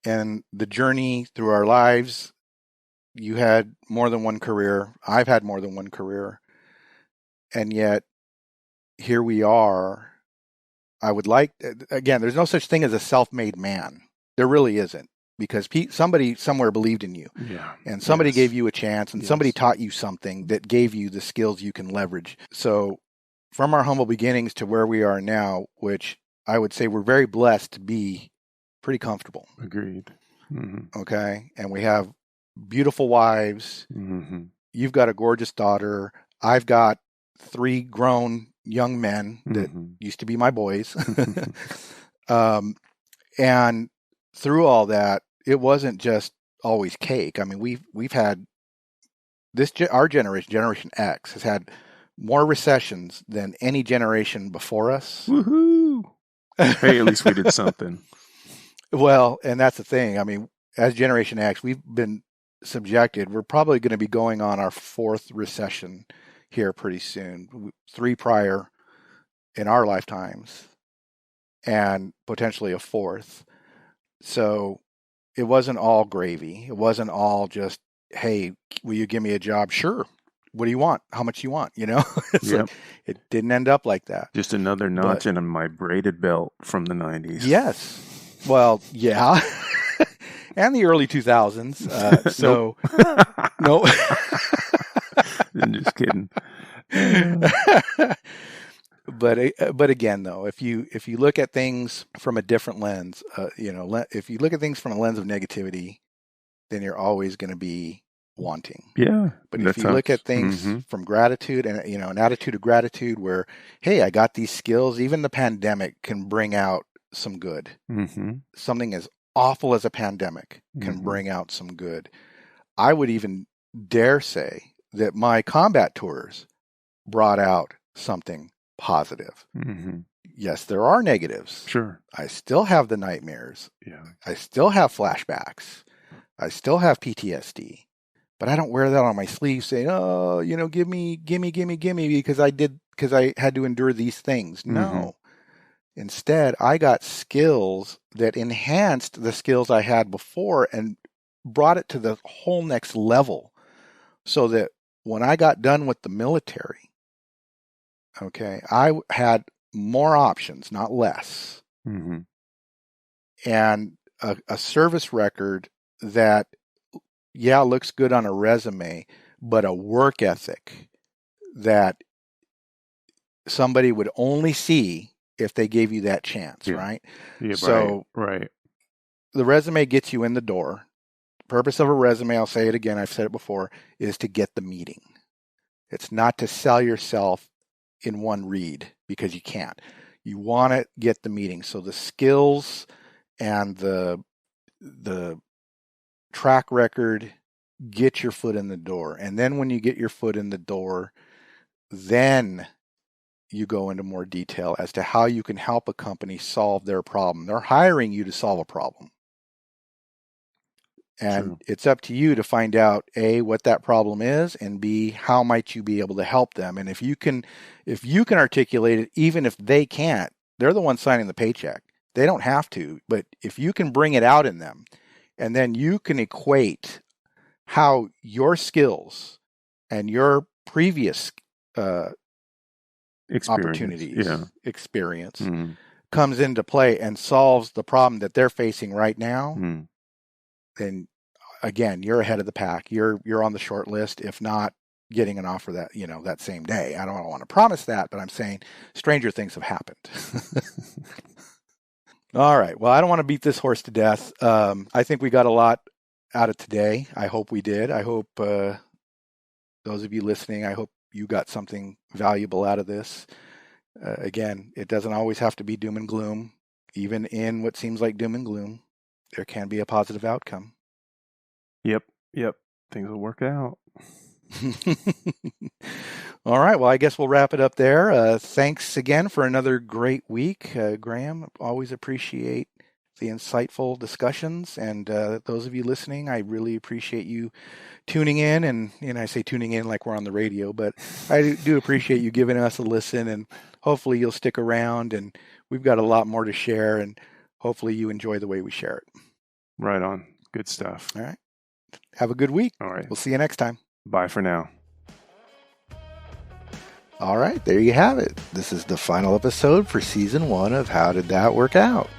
and the journey through our lives. You had more than one career. I've had more than one career. And yet, here we are. I would like, again, there's no such thing as a self-made man. There really isn't, because somebody somewhere believed in you, and somebody gave you a chance, and somebody taught you something that gave you the skills you can leverage. So from our humble beginnings to where we are now, which I would say we're very blessed to be pretty comfortable. Agreed. Mm-hmm. Okay. And we have beautiful wives. Mm-hmm. You've got a gorgeous daughter. I've got 3 grown young men that used to be my boys. And through all that, it wasn't just always cake. I mean, we've had our Generation X has had more recessions than any generation before us. Woohoo! Hey, at least we did something. Well, and that's the thing. I mean, as Generation X, we've been subjected. We're probably going to be going on our 4th recession here pretty soon. 3 prior in our lifetimes, and potentially a 4th. So it wasn't all gravy. It wasn't all just, hey, will you give me a job? Sure. What do you want? How much you want? Like, it didn't end up like that. Just another notch in my braided belt from the 90s. Yes. Well, yeah. And the early 2000s. So, no. I'm just kidding. But again, though, if you look at things from a different lens, if you look at things from a lens of negativity, then you're always going to be wanting. Yeah. But if you look at things from gratitude and an attitude of gratitude, where, hey, I got these skills, even the pandemic can bring out some good. Mm-hmm. Something as awful as a pandemic can bring out some good. I would even dare say that my combat tours brought out something positive. Mm-hmm. Yes, there are negatives. Sure. I still have the nightmares. Yeah. I still have flashbacks. I still have PTSD. But I don't wear that on my sleeve saying, oh, give me, because I had to endure these things. Mm-hmm. No. Instead, I got skills that enhanced the skills I had before and brought it to the whole next level, so that when I got done with the military, okay, I had more options, not less. Mm-hmm. And a service record that, looks good on a resume, but a work ethic that somebody would only see if they gave you that chance, right? Yeah, so right. The resume gets you in the door. The purpose of a resume, I'll say it again, I've said it before, is to get the meeting. It's not to sell yourself in one read, because you can't. You want to get the meeting. So the skills and the track record, get your foot in the door. And then when you get your foot in the door, then you go into more detail as to how you can help a company solve their problem. They're hiring you to solve a problem. And True. It's up to you to find out, A, what that problem is, and B, how might you be able to help them. And if you can articulate it, even if they can't, they're the ones signing the paycheck. They don't have to, but if you can bring it out in them, and then you can equate how your skills and your previous opportunities, experience Mm-hmm. comes into play and solves the problem that they're facing right now, Mm-hmm. then again, you're ahead of the pack. You're on the short list, if not getting an offer that, that same day. I don't want to promise that, but I'm saying stranger things have happened. All right. Well, I don't want to beat this horse to death. I think we got a lot out of today. I hope we did. I hope those of you listening, I hope you got something valuable out of this. Again, it doesn't always have to be doom and gloom. Even in what seems like doom and gloom, there can be a positive outcome. Yep. Things will work out. All right. Well, I guess we'll wrap it up there. Thanks again for another great week, Graham. Always appreciate the insightful discussions. And those of you listening, I really appreciate you tuning in. And I say tuning in like we're on the radio, but I do appreciate you giving us a listen. And hopefully you'll stick around. And we've got a lot more to share. And hopefully you enjoy the way we share it. Right on. Good stuff. All right. Have a good week. All right. We'll see you next time. Bye for now. All right, there you have it. This is the final episode for Season 1 of How Did That Work Out?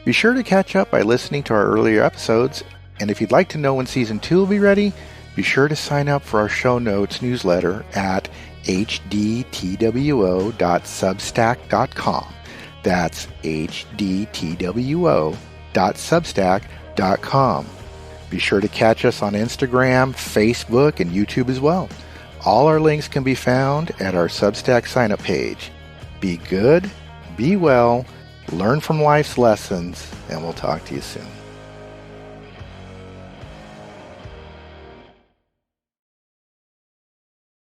Be sure to catch up by listening to our earlier episodes, and if you'd like to know when Season 2 will be ready, be sure to sign up for our show notes newsletter at hdtwo.substack.com. That's hdtwo.substack.com. Be sure to catch us on Instagram, Facebook, and YouTube as well. All our links can be found at our Substack sign-up page. Be good, be well, learn from life's lessons, and we'll talk to you soon.